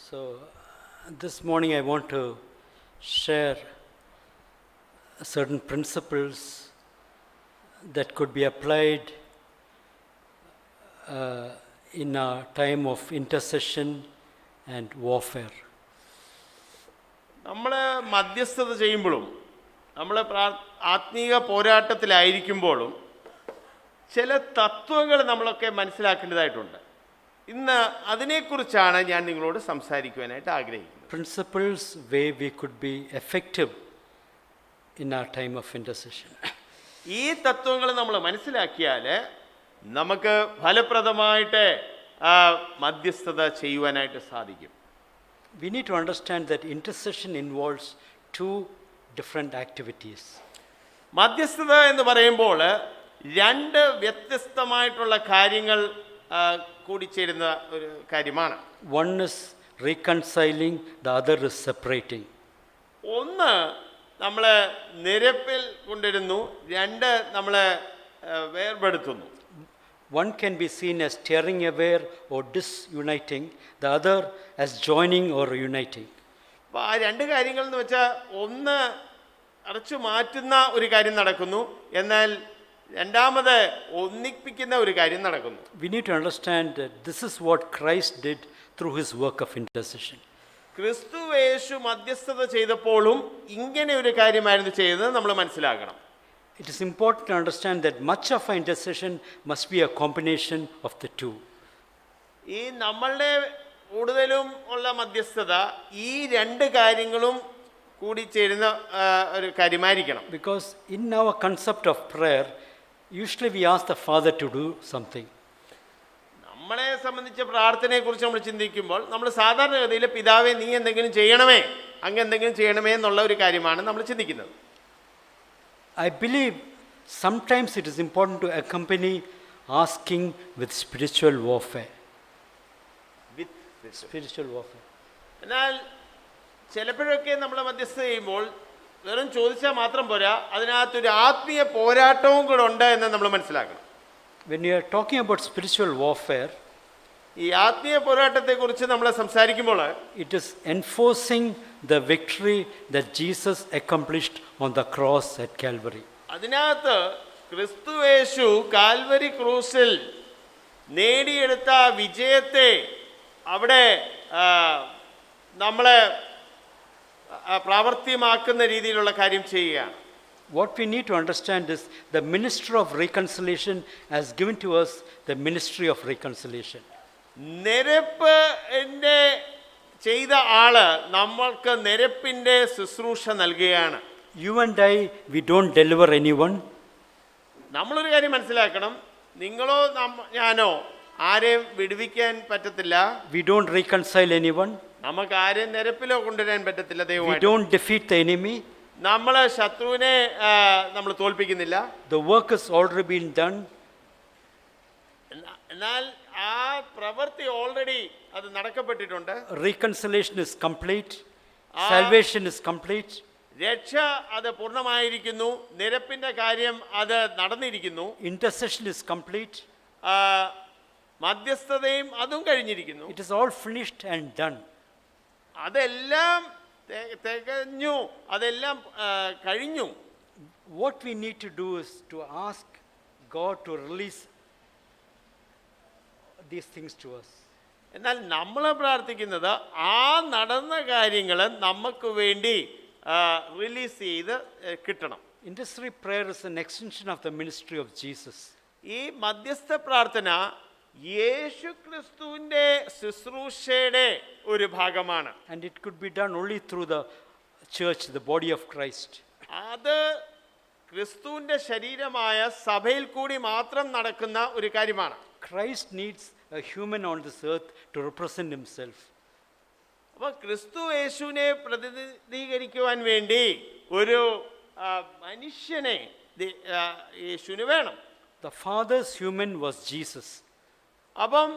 So, this morning I want to share certain principles that could be applied in a time of intercession and warfare. നമ്മൾ മധ്യസ്ഥത ചെയ്യുമ്പോഴും നമ്മൾ ആത്മീയ പോരാട്ടത്തിലായിരിക്കുമ്പോഴും ചില തത്വങ്ങൾ നമ്മളൊക്കെ മനസ്സിലാക്കേണ്ടതായിട്ടുണ്ട്. ഇന്ന് അതിനെക്കുറിച്ചാണ് ഞാൻ നിങ്ങളോട് സംസാരിക്കുവാനായിട്ട് ആഗ്രഹിക്കുന്നത്. Principles where we could be effective in our time of intercession. ഈ തത്വങ്ങൾ നമ്മൾ മനസ്സിലാക്കിയാൽ നമുക്ക് ഫലപ്രദമായിട്ട് മധ്യസ്ഥത ചെയ്യുവാനായിട്ട് സാധിക്കും. We need to understand that intercession involves two different activities. മധ്യസ്ഥത എന്ന് പറയുമ്പോൾ രണ്ട് വ്യത്യസ്തമായിട്ടുള്ള കാര്യങ്ങൾ കൂടിച്ചേരുന്ന ഒരു കാര്യമാണ്. One is reconciling, the other is separating. ഒന്ന് നമ്മളെ നിരപ്പിൽ കൊണ്ടിരുന്നു, രണ്ട് നമ്മളെ വേർപെടുത്തുന്നു. One can be seen as tearing away or disuniting, the other as joining or uniting. അപ്പോൾ ആ രണ്ട് കാര്യങ്ങൾ എന്ന് വെച്ചാൽ ഒന്ന് അടച്ചു മാറ്റുന്ന ഒരു കാര്യം നടക്കുന്നു, എന്നാൽ രണ്ടാമത് ഒന്നിപ്പിക്കുന്ന ഒരു കാര്യം നടക്കുന്നു. We need to understand that this is what Christ did through his work of intercession. ക്രിസ്തു യേശു മധ്യസ്ഥത ചെയ്തപ്പോഴും ഇങ്ങനെ ഒരു കാര്യമായിരുന്നു ചെയ്തത് നമ്മൾ മനസ്സിലാക്കണം. It is important to understand that much of our intercession must be a combination of the two. ഈ നമ്മളുടെ കൂടുതലും ഉള്ള മധ്യസ്ഥത ഈ രണ്ട് കാര്യങ്ങളും കൂടി ചേരുന്ന ഒരു കാര്യമായിരിക്കണം. Because in our concept of prayer, usually we ask the Father to do something. നമ്മളെ സംബന്ധിച്ച പ്രാർത്ഥനയെക്കുറിച്ച് നമ്മൾ ചിന്തിക്കുമ്പോൾ നമ്മൾ സാധാരണഗതിയിൽ പിതാവേ നീ എന്തെങ്കിലും ചെയ്യണമേ, അങ്ങ് എന്തെങ്കിലും ചെയ്യണമേ എന്നുള്ള ഒരു കാര്യമാണ് നമ്മൾ ചിന്തിക്കുന്നത്. I believe sometimes it is important to accompany asking with spiritual warfare. Spiritual warfare. എന്നാൽ ചിലപ്പോഴൊക്കെ നമ്മൾ മധ്യസ്ഥത ചെയ്യുമ്പോൾ വെറും ചോദിച്ചാൽ മാത്രം പോരാ, അതിനകത്തൊരു ആത്മീയ പോരാട്ടവും കൂടെ ഉണ്ട് എന്ന് നമ്മൾ മനസ്സിലാക്കണം. When you are talking about spiritual warfare, ഈ ആത്മീയ പോരാട്ടത്തെക്കുറിച്ച് നമ്മൾ സംസാരിക്കുമ്പോൾ it is enforcing the victory that Jesus accomplished on the cross at Calvary. അതിനകത്ത് ക്രിസ്തു യേശു കാൽവരി ക്രൂസിൽ നേടിയെടുത്ത വിജയത്തെ അവിടെ നമ്മളെ പ്രാവർത്തികമാക്കുന്ന രീതിയിലുള്ള കാര്യം ചെയ്യുകയാണ്. What we need to understand is the ministry of reconciliation has given to us the ministry of reconciliation. നിരപ്പ് ചെയ്ത ആള് നമ്മൾക്ക് നിരപ്പിന്റെ ശുശ്രൂഷ നൽകുകയാണ്. You and I, we don't deliver anyone. നമ്മളൊരു കാര്യം മനസ്സിലാക്കണം, നിങ്ങളോ ഞാനോ ആരെയും വിടുവിക്കാൻ പറ്റത്തില്ല. We don't reconcile anyone. നമുക്ക് ആരെയും നിരപ്പിലോ കൊണ്ടുവരാൻ പറ്റത്തില്ല. We ദൈവമായിട്ട് don't defeat the enemy. നമ്മൾ ശത്രുവിനെ നമ്മൾ തോൽപ്പിക്കുന്നില്ല. The work has already been done. എന്നാൽ ആ പ്രവൃത്തി ഓൾറെഡി അത് നടക്കപ്പെട്ടിട്ടുണ്ട്. Reconciliation is complete. Salvation is complete. രക്ഷ അത് പൂർണ്ണമായിരിക്കുന്നു. നിരപ്പിന്റെ കാര്യം അത് നടന്നിരിക്കുന്നു. Intercession is complete. മധ്യസ്ഥതയും അതും കഴിഞ്ഞിരിക്കുന്നു. It is all finished and done. അതെല്ലാം തികഞ്ഞു, അതെല്ലാം കഴിഞ്ഞു. What we need to do is to ask God to release these things to us. എന്നാൽ നമ്മൾ പ്രാർത്ഥിക്കുന്നത് ആ നടന്ന കാര്യങ്ങൾ നമുക്ക് വേണ്ടി റിലീസ് ചെയ്ത് കിട്ടണം. Intercessory prayer is an extension of the ministry of Jesus. ഈ മധ്യസ്ഥ പ്രാർത്ഥന യേശു ക്രിസ്തുവിന്റെ ശുശ്രൂഷയുടെ ഒരു ഭാഗമാണ്. And it could be done only through the church, the body of Christ. അത് ക്രിസ്തുവിന്റെ ശരീരമായ സഭയിൽ കൂടി മാത്രം നടക്കുന്ന ഒരു കാര്യമാണ്. Christ needs a human on this earth to represent himself. അപ്പോൾ ക്രിസ്തു യേശുവിനെ പ്രതിനിധീകരിക്കുവാൻ വേണ്ടി ഒരു മനുഷ്യനെ യേശുവിന് വേണം. The Father's human was Jesus. അപ്പം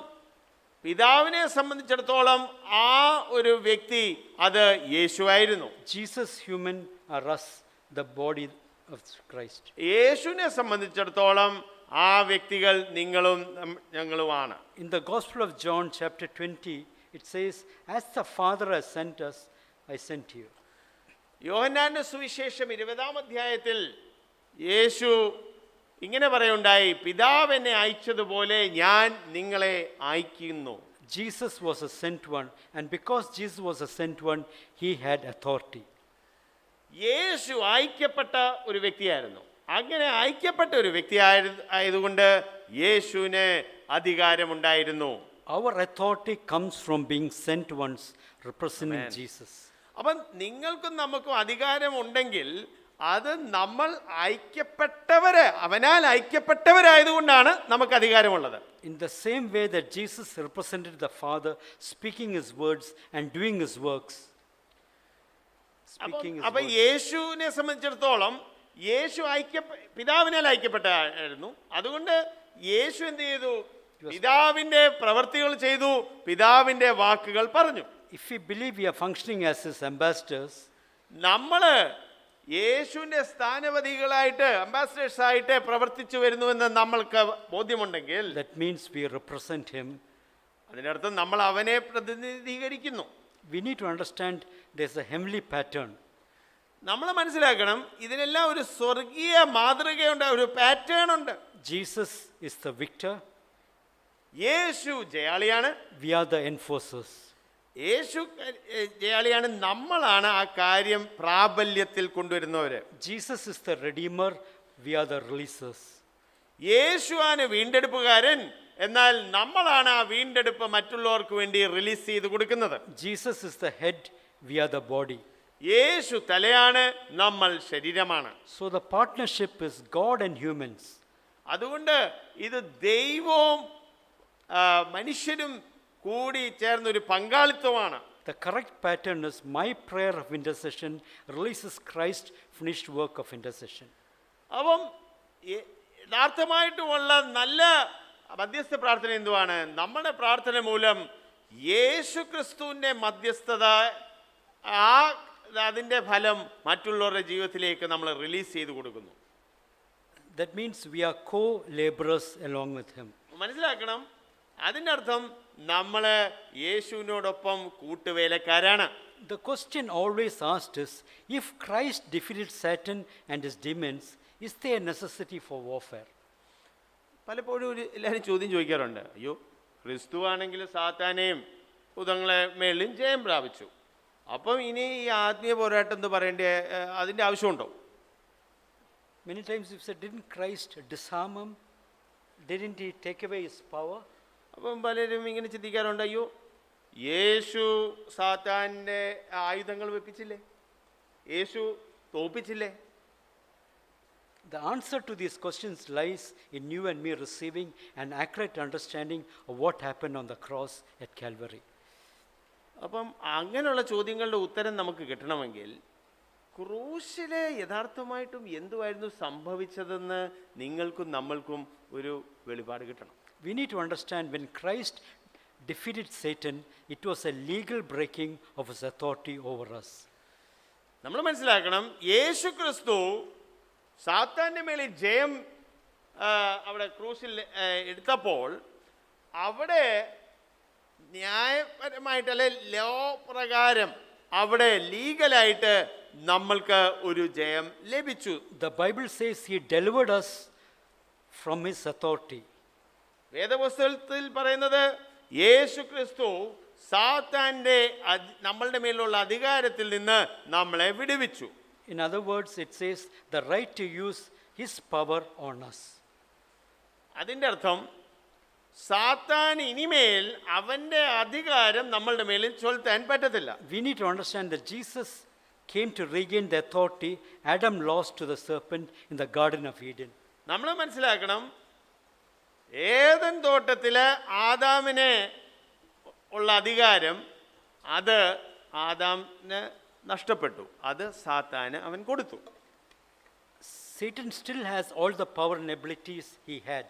പിതാവിനെ സംബന്ധിച്ചിടത്തോളം ആ ഒരു വ്യക്തി അത് യേശുവായിരുന്നു. Jesus human are us, the body of Christ. യേശുവിനെ സംബന്ധിച്ചിടത്തോളം ആ വ്യക്തികൾ നിങ്ങളും ഞങ്ങളുമാണ്. In the Gospel of John chapter 20, It says, as the Father has sent us, I sent you. യോഹന്നാന്റെ സുവിശേഷം 20-ാം അധ്യായത്തിൽ യേശു ഇങ്ങനെ പറയുണ്ടായി, പിതാവ് എന്നെ അയച്ചതുപോലെ ഞാൻ നിങ്ങളെ അയക്കുന്നു. Jesus was a sent one, and because Jesus was a sent one, he had authority. യേശു അയക്കപ്പെട്ട ഒരു വ്യക്തിയായിരുന്നു. അങ്ങനെ അയക്കപ്പെട്ട ഒരു വ്യക്തി ആയതുകൊണ്ട് യേശുവിന് അധികാരമുണ്ടായിരുന്നു. Our authority comes from being sent ones representing Amen. Jesus. അപ്പം നിങ്ങൾക്കും നമുക്കും അധികാരമുണ്ടെങ്കിൽ അത് നമ്മൾ അയക്കപ്പെട്ടവര്, അവനാൽ അയക്കപ്പെട്ടവരായതുകൊണ്ടാണ് നമുക്ക് അധികാരമുള്ളത്. In the same way that Jesus represented the Father, speaking his words and doing his works. അപ്പൊ യേശുവിനെ സംബന്ധിച്ചിടത്തോളം യേശു പിതാവിനാൽ അയക്കപ്പെട്ടായിരുന്നു. അതുകൊണ്ട് യേശു എന്ത് ചെയ്തു? പിതാവിന്റെ പ്രവർത്തികൾ ചെയ്തു, പിതാവിന്റെ വാക്കുകൾ പറഞ്ഞു. If we believe we are functioning as his ambassadors, നമ്മള് യേശുവിന്റെ സ്ഥാനപതികളായിട്ട്, അംബാസഡേഴ്സ് ആയിട്ട് പ്രവർത്തിച്ചു വരുന്നുവെന്ന് നമ്മൾക്ക് ബോധ്യമുണ്ടെങ്കിൽ, that means we represent him. അതിനർത്ഥം നമ്മൾ അവനെ പ്രതിനിധീകരിക്കുന്നു. We need to understand there's a heavenly pattern. നമ്മൾ മനസ്സിലാക്കണം, ഇതിനെല്ലാം ഒരു സ്വർഗീയ മാതൃകയുണ്ട്, ഒരു പാറ്റേൺ ഉണ്ട്. Jesus is the victor. Yeshu ജയാളിയാണ്. We are the enforcers. യേശു ജയാളിയാണ്. നമ്മളാണ് ആ കാര്യം പ്രാബല്യത്തിൽ കൊണ്ടുവരുന്നവര്. Jesus is the redeemer. We are the releasers. യേശുവാണ് വീണ്ടെടുപ്പുകാരൻ, എന്നാൽ നമ്മളാണ് ആ വീണ്ടെടുപ്പ് മറ്റുള്ളവർക്ക് വേണ്ടി റിലീസ് ചെയ്ത് കൊടുക്കുന്നത്. Jesus is the head. We are the body. യേശു തലയാണ്, നമ്മൾ ശരീരമാണ്. So the partnership is God and humans. അതുകൊണ്ട് ഇത് ദൈവവും മനുഷ്യരും കൂടി ചേർന്നൊരു പങ്കാളിത്തമാണ്. The correct pattern is my prayer of intercession releases Christ's finished work of intercession. അപ്പം യഥാർത്ഥമായിട്ടുമുള്ള നല്ല മധ്യസ്ഥ പ്രാർത്ഥന എന്തുവാണ്? നമ്മുടെ പ്രാർത്ഥന മൂലം യേശു ക്രിസ്തുവിൻ്റെ മധ്യസ്ഥത, അതിൻ്റെ ഫലം മറ്റുള്ളവരുടെ ജീവിതത്തിലേക്ക് നമ്മൾ റിലീസ് ചെയ്ത് കൊടുക്കുന്നു. That means we are co-laborers along with him. മനസ്സിലാക്കണം, അതിൻ്റെ അർത്ഥം നമ്മൾ യേശുവിനോടൊപ്പം കൂട്ടുവേലക്കാരാണ്. The question always asked is, if Christ defeated Satan and his demons, is there a necessity for warfare? പലപ്പോഴും എല്ലാവരും ചോദ്യം ചോദിക്കാറുണ്ട്, അയ്യോ ക്രിസ്തു ആണെങ്കിൽ സാത്താനെയും ഭൂതങ്ങളെ മേളിലും ജയം പ്രാപിച്ചു, അപ്പം ഇനി ഈ ആത്മീയ പോരാട്ടം എന്ന് പറയേണ്ട അതിൻ്റെ ആവശ്യമുണ്ടോ? Many times we've said, didn't Christ disarm him? Didn't he take away his power? അപ്പം പലരും ഇങ്ങനെ ചിന്തിക്കാറുണ്ട്, അയ്യോ യേശു സാത്താൻ്റെ ആയുധങ്ങൾ വെപ്പിച്ചില്ലേ, യേശു തോപ്പിച്ചില്ലേ? The answer to these questions lies in you and me receiving an accurate understanding of what happened on the cross at Calvary. അപ്പം അങ്ങനെയുള്ള ചോദ്യങ്ങളുടെ ഉത്തരം നമുക്ക് കിട്ടണമെങ്കിൽ ക്രൂശിൽ യഥാർത്ഥമായിട്ടും എന്തുവായിരുന്നു സംഭവിച്ചതെന്ന് നിങ്ങൾക്കും നമ്മൾക്കും ഒരു വെളിപാട് കിട്ടണം. We need to understand when Christ defeated Satan, it was a legal breaking of his authority over us. നമ്മൾ മനസ്സിലാക്കണം, യേശു ക്രിസ്തു സാത്താൻ്റെ മേളിൽ ജയം അവിടെ ക്രൂശിൽ എടുത്തപ്പോൾ അവിടെ ന്യായപരമായിട്ട് അല്ലെ ലോ പ്രകാരം അവിടെ ലീഗലായിട്ട് നമ്മൾക്ക് ഒരു ജയം ലഭിച്ചു. The Bible says he delivered us from his authority. വേദപുസ്തകത്തിൽ പറയുന്നത് യേശു ക്രിസ്തു സാത്താൻ്റെ നമ്മളുടെ മേലുള്ള അധികാരത്തിൽ നിന്ന് നമ്മളെ വിടുവിച്ചു. In other words, it says the right to use his power on us. അതിൻ്റെ അർത്ഥം സാത്താൻ ഇനിമേൽ അവൻ്റെ അധികാരം നമ്മളുടെ മേലിൽ ചൊലുത്താൻ പറ്റത്തില്ല. We need to understand that Jesus came to regain the authority Adam lost to the serpent in the Garden of Eden. നമ്മൾ മനസ്സിലാക്കണം, ഏദൻ തോട്ടത്തില് ആദാമിന് ഉള്ള അധികാരം അത് ആദാമിന് നഷ്ടപ്പെട്ടു, അത് സാത്താന് അവൻ കൊടുത്തു. Satan still has all the power and abilities he had.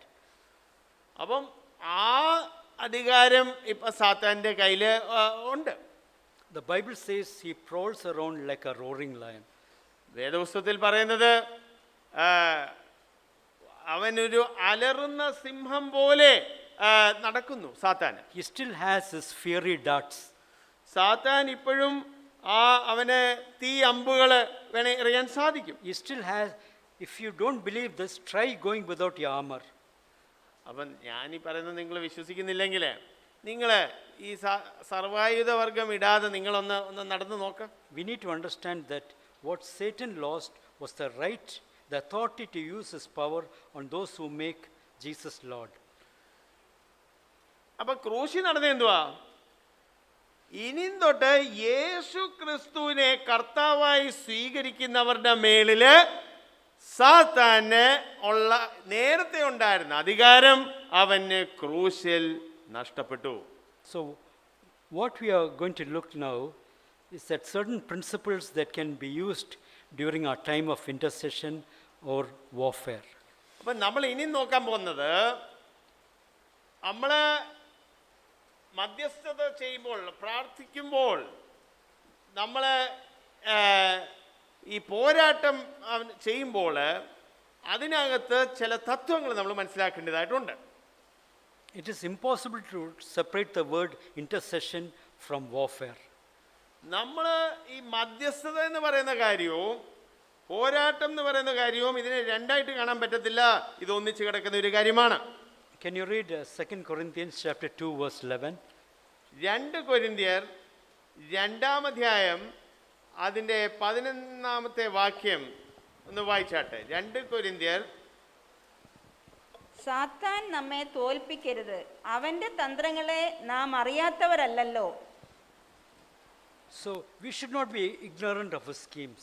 അപ്പം ആ അധികാരം ഇപ്പൊ സാത്താൻ്റെ കയ്യിൽ ഉണ്ട്. The Bible says he prowls around like a roaring lion. വേദപുസ്തകത്തിൽ പറയുന്നത് അവനൊരു അലറുന്ന സിംഹം പോലെ നടക്കുന്നു സാത്താന്. He still has his fiery darts. സാത്താൻ ഇപ്പോഴും അവന് തീ അമ്പുകൾ വേണേ എറിയാൻ സാധിക്കും. He still has, if you don't believe this, try going without your armor. അപ്പം ഞാനീ പറയുന്നത് നിങ്ങൾ വിശ്വസിക്കുന്നില്ലെങ്കിൽ നിങ്ങൾ ഈ സർവായുധ വർഗം ഇടാതെ നിങ്ങളൊന്ന് നടന്നു നോക്കാം. We need to understand that what Satan lost was the right, the authority to use his power on those who make Jesus Lord. അപ്പം ക്രൂശി നടന്ന എന്തുവാ? ഇനിയും തൊട്ട് യേശു ക്രിസ്തുവിനെ കർത്താവായി സ്വീകരിക്കുന്നവരുടെ മേളില് സാത്താന് ഉള്ള നേരത്തെ ഉണ്ടായിരുന്ന അധികാരം അവന് ക്രൂശിൽ നഷ്ടപ്പെട്ടു. So what we are going to look now is that certain principles that can be used during our time of intercession or warfare. അപ്പം നമ്മൾ ഇനി നോക്കാൻ പോകുന്നത് നമ്മൾ മധ്യസ്ഥത ചെയ്യുമ്പോൾ പ്രാർത്ഥിക്കുമ്പോൾ നമ്മൾ ഈ പോരാട്ടം ചെയ്യുമ്പോൾ അതിനകത്ത് ചില തത്വങ്ങൾ നമ്മൾ മനസ്സിലാക്കേണ്ടതായിട്ടുണ്ട്. It is impossible to separate the word intercession from warfare. നമ്മൾ ഈ മധ്യസ്ഥത എന്ന് പറയുന്ന കാര്യവും പോരാട്ടം എന്ന് പറയുന്ന കാര്യവും ഇതിനെ രണ്ടായിട്ട് കാണാൻ പറ്റത്തില്ല. ഇത് ഒന്നിച്ച് കിടക്കുന്ന ഒരു കാര്യമാണ്. Can you read 2 Corinthians chapter 2 verse 11? 2 കൊരിന്ത്യർ 2-ാം അധ്യായം അതിൻ്റെ 11-ാമത്തെ വാക്യം ഒന്ന് വായിച്ചാട്ടെ. 2 കൊരിന്ത്യർ. സാത്താൻ നമ്മെ തോൽപ്പിക്കരുത്, അവന്റെ തന്ത്രങ്ങളെ നാം അറിയാത്തവരല്ലല്ലോ. So we should not be ignorant of his schemes.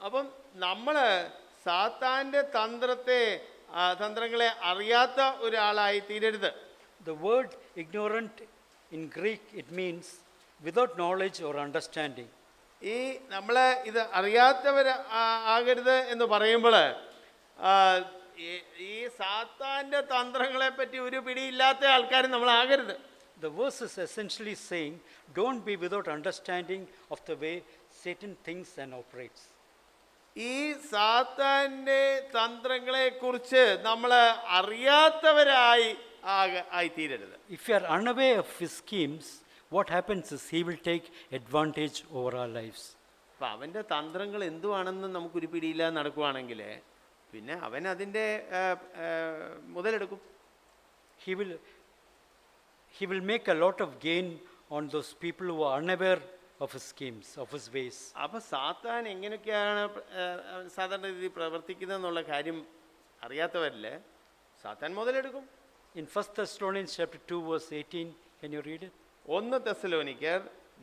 അപ്പം നമ്മൾ സാത്താൻ്റെ തന്ത്രങ്ങളെ അറിയാത്ത ഒരാളായി തീരരുത്. The word ignorant in Greek, it means without knowledge or understanding. ഈ നമ്മൾ ഇത് അറിയാത്തവർ ആകരുത് എന്ന് പറയുമ്പോൾ ഈ സാത്താൻ്റെ തന്ത്രങ്ങളെ പറ്റി ഒരു പിടിയില്ലാത്ത ആൾക്കാർ നമ്മൾ ആകരുത്. The verse is essentially saying, don't be without understanding of the way Satan thinks and operates. ഈ സാത്താൻ്റെ തന്ത്രങ്ങളെ കുറിച്ച് നമ്മൾ അറിയാത്തവരായി ആയിത്തീരരുത്. If you are unaware of his schemes, what happens is he will take advantage over our lives. അപ്പം അവൻ്റെ തന്ത്രങ്ങൾ എന്തുവാണെന്ന് നമുക്കൊരു പിടിയില്ലാതെ നടക്കുവാണെങ്കിൽ പിന്നെ അവൻ അതിൻ്റെ മുതലെടുക്കും. He will make a lot of gain on those people who are unaware of his schemes, of his ways. അപ്പം സാത്താൻ എങ്ങനെയൊക്കെയാണ് സാധാരണ രീതിയിൽ പ്രവർത്തിക്കുന്നതെന്നുള്ള കാര്യം അറിയാത്തവരിൽ സാത്താൻ മുതലെടുക്കും. In 1 Thessalonians chapter 2 verse 18, can you read it? 1 തെസ്സലോനിക്കർ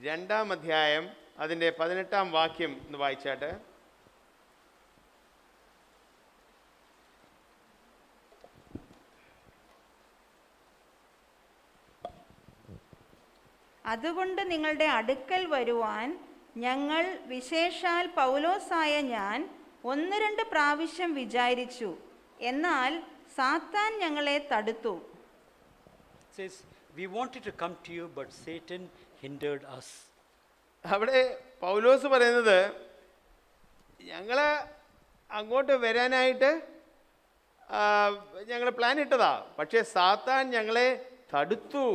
2-ാം അധ്യായം അതിൻ്റെ 18-ാം വാക്യം ഒന്ന് വായിച്ചാട്ടെ. അതുകൊണ്ട് നിങ്ങളുടെ അടുക്കൽ വരുവാൻ ഞങ്ങൾ വിശേഷാൽ പൗലോസായ ഞാൻ 1-2 പ്രാവശ്യം വിചാരിച്ചു, എന്നാൽ സാത്താൻ ഞങ്ങളെ തടുത്തു. It says, we wanted to come to you, but Satan hindered us. അവിടെ പൗലോസ് പറയുന്നത് ഞങ്ങൾ അങ്ങോട്ട് വരാനായിട്ട് ഞങ്ങൾ പ്ലാൻ ഇട്ടതാ, പക്ഷേ സാത്താൻ ഞങ്ങളെ തടുത്തു,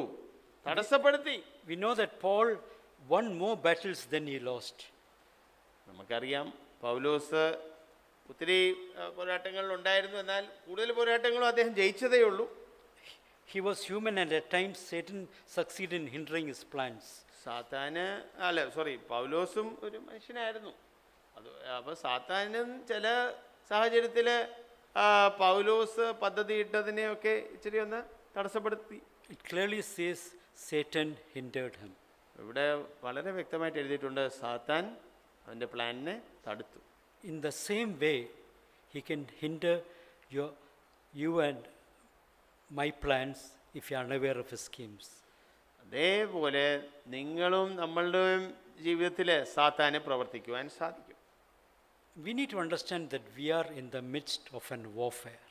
തടസ്സപ്പെടുത്തി. We know that Paul won more battles than he lost. നമുക്കറിയാം പൗലോസ് ഒത്തിരി പോരാട്ടങ്ങളിൽ ഉണ്ടായിരുന്നു, എന്നാൽ കൂടുതൽ പോരാട്ടങ്ങളും അദ്ദേഹം ജയിച്ചതേ ഉള്ളൂ. He was human and at times Satan succeeded in hindering his plans. പൗലോസും ഒരു മനുഷ്യനായിരുന്നു. അപ്പോൾ സാത്താനും ചില സാഹചര്യത്തിൽ പൗലോസ് പദ്ധതി ഇട്ടതിനെയൊക്കെ ഇച്ചിരി ഒന്ന് തടസ്സപ്പെടുത്തി. It clearly says Satan hindered him. ഇവിടെ വളരെ വ്യക്തമായിട്ട് എഴുതിയിട്ടുണ്ട്, സാത്താൻ അവൻ്റെ പ്ലാനിനെ തടുത്തു. In the same way, he can hinder you and my plans if you are unaware of his schemes. അതേപോലെ നിങ്ങളും നമ്മളുടെയും ജീവിതത്തിൽ സാത്താനെ പ്രവർത്തിക്കുവാൻ സാധിക്കും. We need to understand that we are in the midst of an warfare.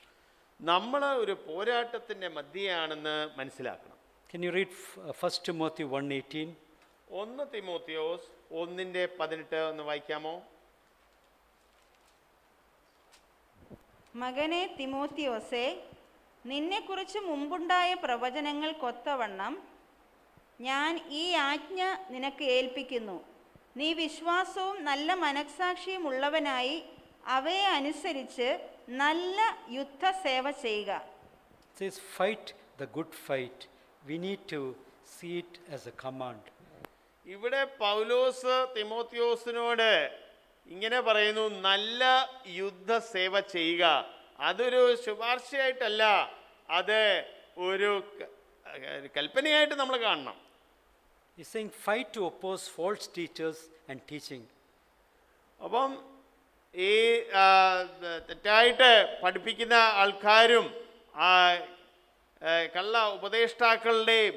നമ്മൾ ഒരു പോരാട്ടത്തിൻ്റെ മധ്യയാണെന്ന് മനസ്സിലാക്കണം. Can you read 1 Timothy 1:18? 1 Timotheos 1:18 ഒന്ന് വായിക്കാമോ? മകനെ തിമോത്തിയോസേ, നിന്നെക്കുറിച്ച് മുമ്പുണ്ടായ പ്രവചനങ്ങൾക്കൊത്തവണ്ണം ഞാൻ ഈ ആജ്ഞ നിനക്ക് ഏൽപ്പിക്കുന്നു. നീ വിശ്വാസവും നല്ല മനസ്സാക്ഷിയും ഉള്ളവനായി അവയെ അനുസരിച്ച് നല്ല യുദ്ധസേവ ചെയ്യുക. It says, fight the good fight. We need to see it as a command. ഇവിടെ പൗലോസ് തിമോത്തിയോസിനോട് ഇങ്ങനെ പറയുന്നു, നല്ല യുദ്ധസേവ ചെയ്യുക. അതൊരു ശുപാർശയായിട്ടല്ല, അത് ഒരു കൽപ്പനയായിട്ട് നമ്മൾ കാണണം. He's saying, fight to oppose false teachers and teaching. അപ്പം ഈ തെറ്റായിട്ട് പഠിപ്പിക്കുന്ന ആൾക്കാരും കള്ള ഉപദേഷ്ടാക്കളുടെയും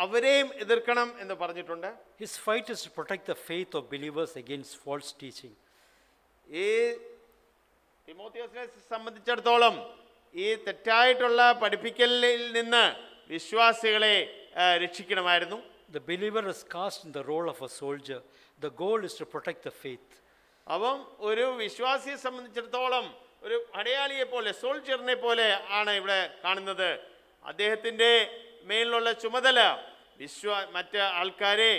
അവരെയും എതിർക്കണം എന്ന് പറഞ്ഞിട്ടുണ്ട്. His fight is to protect the faith of believers against false teaching. ഈ തിമോത്തിയോസിനെ സംബന്ധിച്ചിടത്തോളം ഈ തെറ്റായിട്ടുള്ള പഠിപ്പിക്കലിൽ നിന്ന് വിശ്വാസികളെ രക്ഷിക്കണമായിരുന്നു. The believer is cast in the role of a soldier. The goal is to protect the faith. അപ്പം ഒരു വിശ്വാസിയെ സംബന്ധിച്ചിടത്തോളം ഒരു പടയാളിയെ പോലെ, സോൾജറിനെ പോലെ ആണ് ഇവിടെ കാണുന്നത്. അദ്ദേഹത്തിൻ്റെ മേലിലുള്ള ചുമതല മറ്റ് ആൾക്കാരെ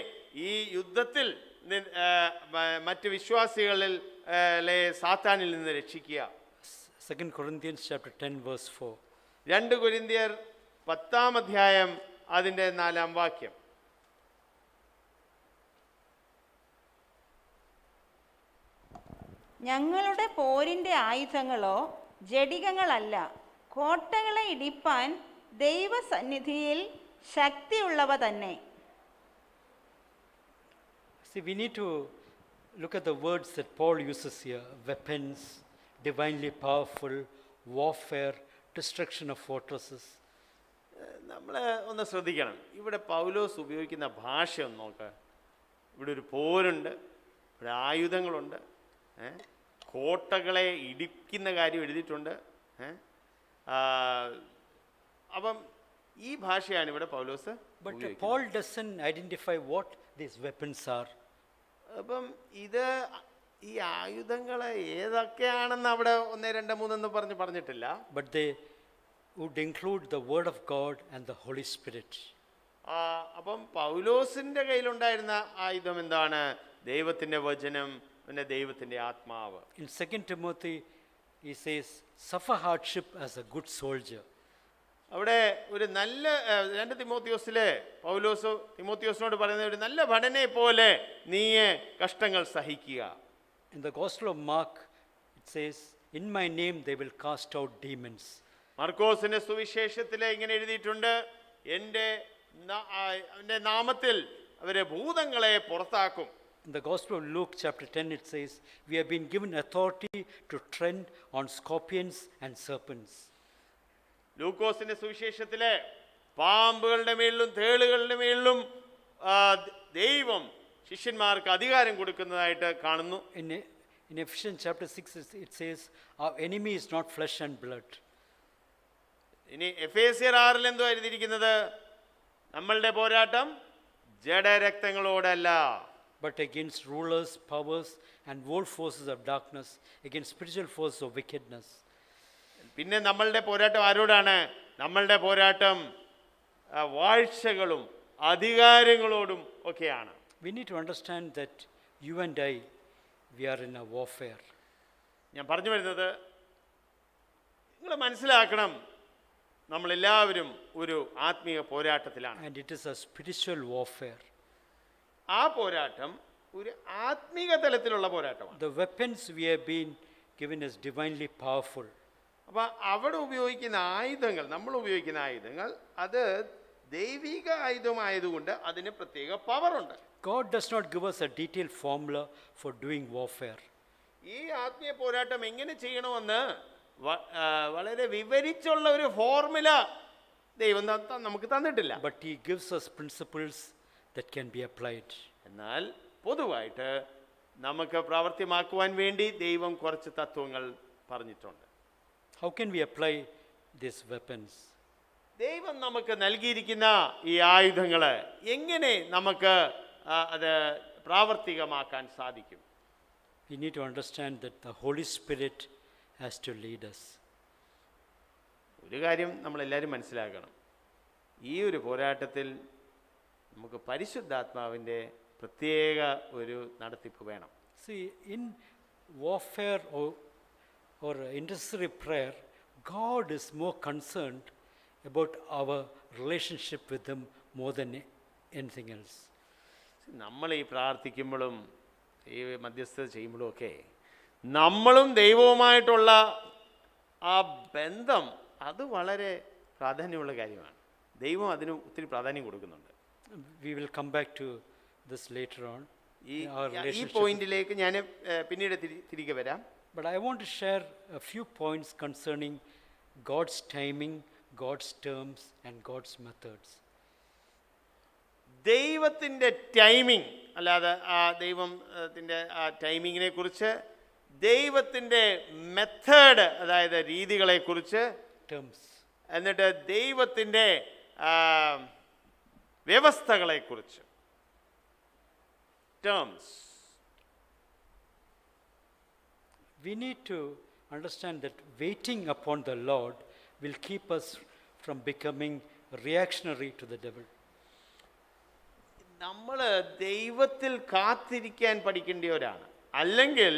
ഈ യുദ്ധത്തിൽ മറ്റ് വിശ്വാസികളിൽ സാത്താനിൽ നിന്ന് രക്ഷിക്കുക. 2 Corinthians chapter 10 verse 4. 2 കൊരിന്ത്യർ 10-ാം അധ്യായം അതിൻ്റെ 4-ാം വാക്യം. ഞങ്ങളുടെ പോരിൻ്റെ ആയുധങ്ങളോ ജഡികങ്ങളല്ല, കോട്ടകളെ ഇടിപ്പാൻ ദൈവസന്നിധിയിൽ ശക്തിയുള്ളവ തന്നെ. See, we need to look at the words that Paul uses here: weapons, divinely powerful, warfare, destruction of fortresses. നമ്മൾ ഒന്ന് ശ്രദ്ധിക്കണം. ഇവിടെ പൗലോസ് ഉപയോഗിക്കുന്ന ഭാഷ ഒന്ന് നോക്കുക. ഇവിടെ ഒരു പോരുണ്ട്, ഇവിടെ ആയുധങ്ങളുണ്ട്, കോട്ടകളെ ഇടിക്കുന്ന കാര്യം എഴുതിയിട്ടുണ്ട്. അപ്പം ഈ ഭാഷയാണ് ഇവിടെ പൗലോസ്. But Paul doesn't identify what these weapons are. അപ്പം ഈ ആയുധങ്ങൾ ഏതൊക്കെയാണെന്ന് അവിടെ 1, 2, 3 എന്ന് പറഞ്ഞിട്ടില്ല. But they would include the word of God and the Holy Spirit. അപ്പം പൗലോസിന്റെ കയ്യിലുണ്ടായിരുന്ന ആയുധം എന്താണ്? ദൈവത്തിന്റെ വചനം, പിന്നെ ദൈവത്തിന്റെ ആത്മാവ്. In 2 Timothy, he says, suffer hardship as a good soldier. അവിടെ ഒരു നല്ല 2 തിമോത്തിയോസിലെ പൗലോസ് തിമോത്തിയോസിനോട് പറയുന്ന ഒരു നല്ല ഭടനെ പോലെ നീ കഷ്ടങ്ങൾ സഹിക്കുക. In the Gospel of Mark, it says, in my name they will cast out demons. മർക്കോസിന്റെ സുവിശേഷത്തിലെ ഇങ്ങനെ എഴുതിയിട്ടുണ്ട്, എൻ്റെ നാമത്തിൽ അവരെ ഭൂതങ്ങളെ പുറത്താക്കും. In the Gospel of Luke chapter 10, it says, we have been given authority to tread on scorpions and serpents. ലൂക്കോസിന്റെ സുവിശേഷത്തിലെ പാമ്പുകളുടെ മേളിലും തേളുകളുടെ മേളിലും ദൈവം ശിഷ്യന്മാർക്ക് അധികാരം കൊടുക്കുന്നതായിട്ട് കാണുന്നു. In Ephesians chapter 6, it says, our enemy is not flesh and blood. ഇനി എഫേസ്യർ 6-ൽ എന്തോ എഴുതിയിരിക്കുന്നത്? നമ്മളുടെ പോരാട്ടം ജഡരക്തങ്ങളോടല്ല, but against rulers, powers, and world forces of darkness, against spiritual forces of wickedness. പിന്നെ നമ്മളുടെ പോരാട്ടം ആരോടാണ്? നമ്മളുടെ പോരാട്ടം വാഴ്ചകളും അധികാരങ്ങളോടും ഒക്കെയാണ്. We need to understand that you and I, we are in a warfare. ഞാൻ പറഞ്ഞു വരുന്നത്, നിങ്ങൾ മനസ്സിലാക്കണം, നമ്മളെല്ലാവരും ഒരു ആത്മീയ പോരാട്ടത്തിലാണ്. And it is a spiritual warfare. ആ പോരാട്ടം ഒരു ആത്മീക തലത്തിലുള്ള പോരാട്ടമാണ്. The weapons we have been given is divinely powerful. അപ്പോൾ അവിടെ ഉപയോഗിക്കുന്ന ആയുധങ്ങൾ, നമ്മൾ ഉപയോഗിക്കുന്ന ആയുധങ്ങൾ, അത് ദൈവിക ആയുധമായതുകൊണ്ട് അതിന് പ്രത്യേക പവറുണ്ട്. God does not give us a detailed formula for doing warfare. ഈ ആത്മീയ പോരാട്ടം എങ്ങനെ ചെയ്യണമെന്ന് വളരെ വിവരിച്ചുള്ള ഒരു ഫോർമുല ദൈവം നമുക്ക് തന്നിട്ടില്ല. But He gives us principles that can be applied. എന്നാൽ പൊതുവായിട്ട് നമുക്ക് പ്രാവർത്തികമാക്കുവാൻ വേണ്ടി ദൈവം കുറച്ച് തത്വങ്ങൾ പറഞ്ഞിട്ടുണ്ട്. How can we apply these weapons? ദൈവം നമുക്ക് നൽകിയിരിക്കുന്ന ഈ ആയുധങ്ങൾ എങ്ങനെ നമുക്ക് അത് പ്രാവർത്തികമാക്കാൻ സാധിക്കും? We need to understand that the Holy Spirit has to lead us. ഒരു കാര്യം നമ്മളെല്ലാവരും മനസ്സിലാക്കണം, ഈ ഒരു പോരാട്ടത്തിൽ നമുക്ക് പരിശുദ്ധാത്മാവിൻ്റെ പ്രത്യേക ഒരു നടത്തിപ്പ് വേണം. See, in warfare or intercessory prayer, God is more concerned about our relationship with Him more than anything else. നമ്മൾ ഈ പ്രാർത്ഥിക്കുമ്പോഴും ഈ മധ്യസ്ഥത ചെയ്യുമ്പോഴും ഒക്കെ നമ്മളും ദൈവവുമായിട്ടുള്ള ആ ബന്ധം അത് വളരെ പ്രാധാന്യമുള്ള കാര്യമാണ്. ദൈവം അതിന് ഒത്തിരി പ്രാധാന്യം കൊടുക്കുന്നുണ്ട്. We will come back to this later on. ഈ Our ഈ relationship. പോയിന്റിലേക്ക് ഞാൻ പിന്നീട് തിരികെ വരാം. But I want to share a few points concerning God's timing, God's terms, and God's methods. ദൈവത്തിൻ്റെ ടൈമിംഗ്, അല്ലാതെ ആ ദൈവത്തിൻ്റെ ആ ടൈമിങ്ങിനെ കുറിച്ച്, ദൈവത്തിൻ്റെ മെത്തേഡ്, അതായത് രീതികളെക്കുറിച്ച്, Terms. എന്നിട്ട് ദൈവത്തിൻ്റെ വ്യവസ്ഥകളെക്കുറിച്ച്, terms. We need to understand that waiting upon the Lord will keep us from becoming reactionary to the devil. നമ്മൾ ദൈവത്തിൽ കാത്തിരിക്കാൻ പഠിക്കേണ്ടവരാണ്. അല്ലെങ്കിൽ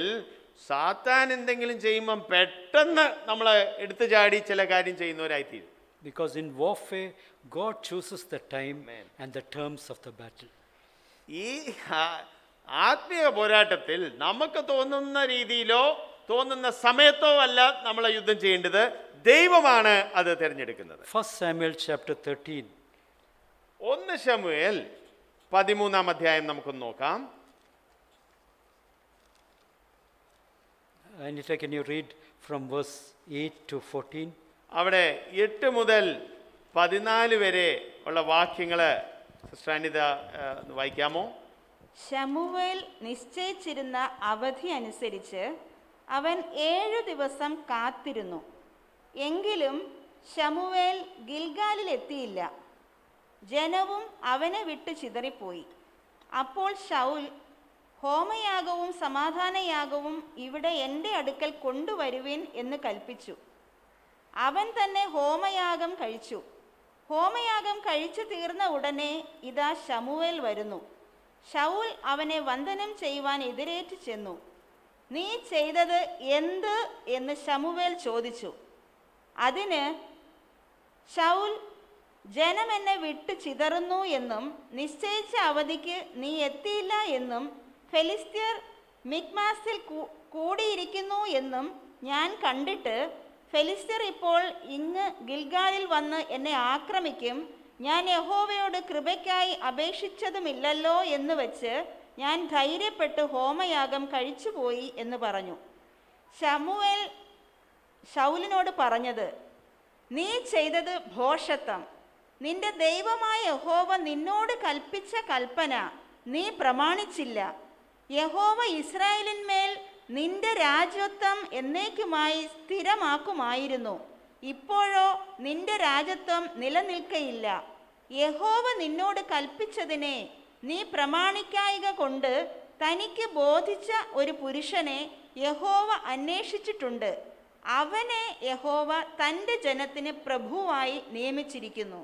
സാത്താൻ എന്തെങ്കിലും ചെയ്യുമ്പം പെട്ടെന്ന് നമ്മൾ എടുത്തു ചാടി ചില കാര്യം ചെയ്യുന്നവരായിത്തീരും. Because in warfare, God chooses the time Amen. and the terms of the battle. ഈ ആത്മീയ പോരാട്ടത്തിൽ നമുക്ക് തോന്നുന്ന രീതിയിലോ തോന്നുന്ന സമയത്തോ അല്ല നമ്മൾ യുദ്ധം ചെയ്യേണ്ടത്, ദൈവമാണ് അത് തിരഞ്ഞെടുക്കുന്നത്. 1 Samuel chapter 13. 1 ശമൂവേൽ 13-ാം അധ്യായം നമുക്കൊന്ന് നോക്കാം. Anita, can you read from verse 8 to 14? അവിടെ 8 മുതൽ 14 വരെ ഉള്ള വാക്യങ്ങൾ സിസ്റ്റർ അനിത വായിക്കാമോ? ശമൂവേൽ നിശ്ചയിച്ചിരുന്ന അവധി അനുസരിച്ച് അവൻ 7 ദിവസം കാത്തിരുന്നു. എങ്കിലും ശമൂവേൽ ഗിൽഗാലിൽ എത്തിയില്ല. ജനവും അവനെ വിട്ട് ചിതറിപ്പോയി. അപ്പോൾ ശൗൽ, ഹോമയാഗവും സമാധാനയാഗവും ഇവിടെ എൻ്റെ അടുക്കൽ കൊണ്ടുവരുവിൻ എന്ന് കൽപ്പിച്ചു. അവൻ തന്നെ ഹോമയാഗം കഴിച്ചു. ഹോമയാഗം കഴിച്ചു തീർന്ന ഉടനെ ഇതാ ശമൂവേൽ വരുന്നു. ശൗൽ അവനെ വന്ദനം ചെയ്യുവാൻ എതിരേറ്റ് ചെന്നു. നീ ചെയ്തത് എന്ത് എന്ന് ശമൂവേൽ ചോദിച്ചു. അതിന് ശൗൽ, ജനം എന്നെ വിട്ട് ചിതറുന്നു എന്നും നിശ്ചയിച്ച അവധിക്ക് നീ എത്തിയില്ല എന്നും ഫെലിസ്ത്യർ മിക്മാസിൽ കൂടിയിരിക്കുന്നു എന്നും ഞാൻ കണ്ടിട്ട് ഫെലിസ്ത്യർ ഇപ്പോൾ ഇങ്ങ് ഗിൽഗാലിൽ വന്ന് എന്നെ ആക്രമിക്കും, ഞാൻ യഹോവയോട് കൃപയ്ക്കായി അപേക്ഷിച്ചതുമില്ലല്ലോ എന്ന് വെച്ച് ഞാൻ ധൈര്യപ്പെട്ട് ഹോമയാഗം കഴിച്ചുപോയി എന്ന് പറഞ്ഞു. ശമൂവേൽ ശൗലിനോട് പറഞ്ഞത്, നീ ചെയ്തത് ഭോഷത്വം. നിന്റെ ദൈവമായ യഹോവ നിന്നോട് കൽപ്പിച്ച കൽപ്പന നീ പ്രമാണിച്ചില്ല. യഹോവ ഇസ്രായേലിന്മേൽ നിന്റെ രാജത്വം എന്നേക്കുമായി സ്ഥിരമാക്കുമായിരുന്നു. ഇപ്പോഴോ നിന്റെ രാജത്വം നിലനിൽക്കയില്ല. യഹോവ നിന്നോട് കൽപ്പിച്ചതിനെ നീ പ്രമാണിക്കായിക കൊണ്ട് തനിക്ക് ബോധിച്ച ഒരു പുരുഷനെ യഹോവ അന്വേഷിച്ചിട്ടുണ്ട്. അവനെ യഹോവ തൻ്റെ ജനത്തിന് പ്രഭുവായി നിയമിച്ചിരിക്കുന്നു.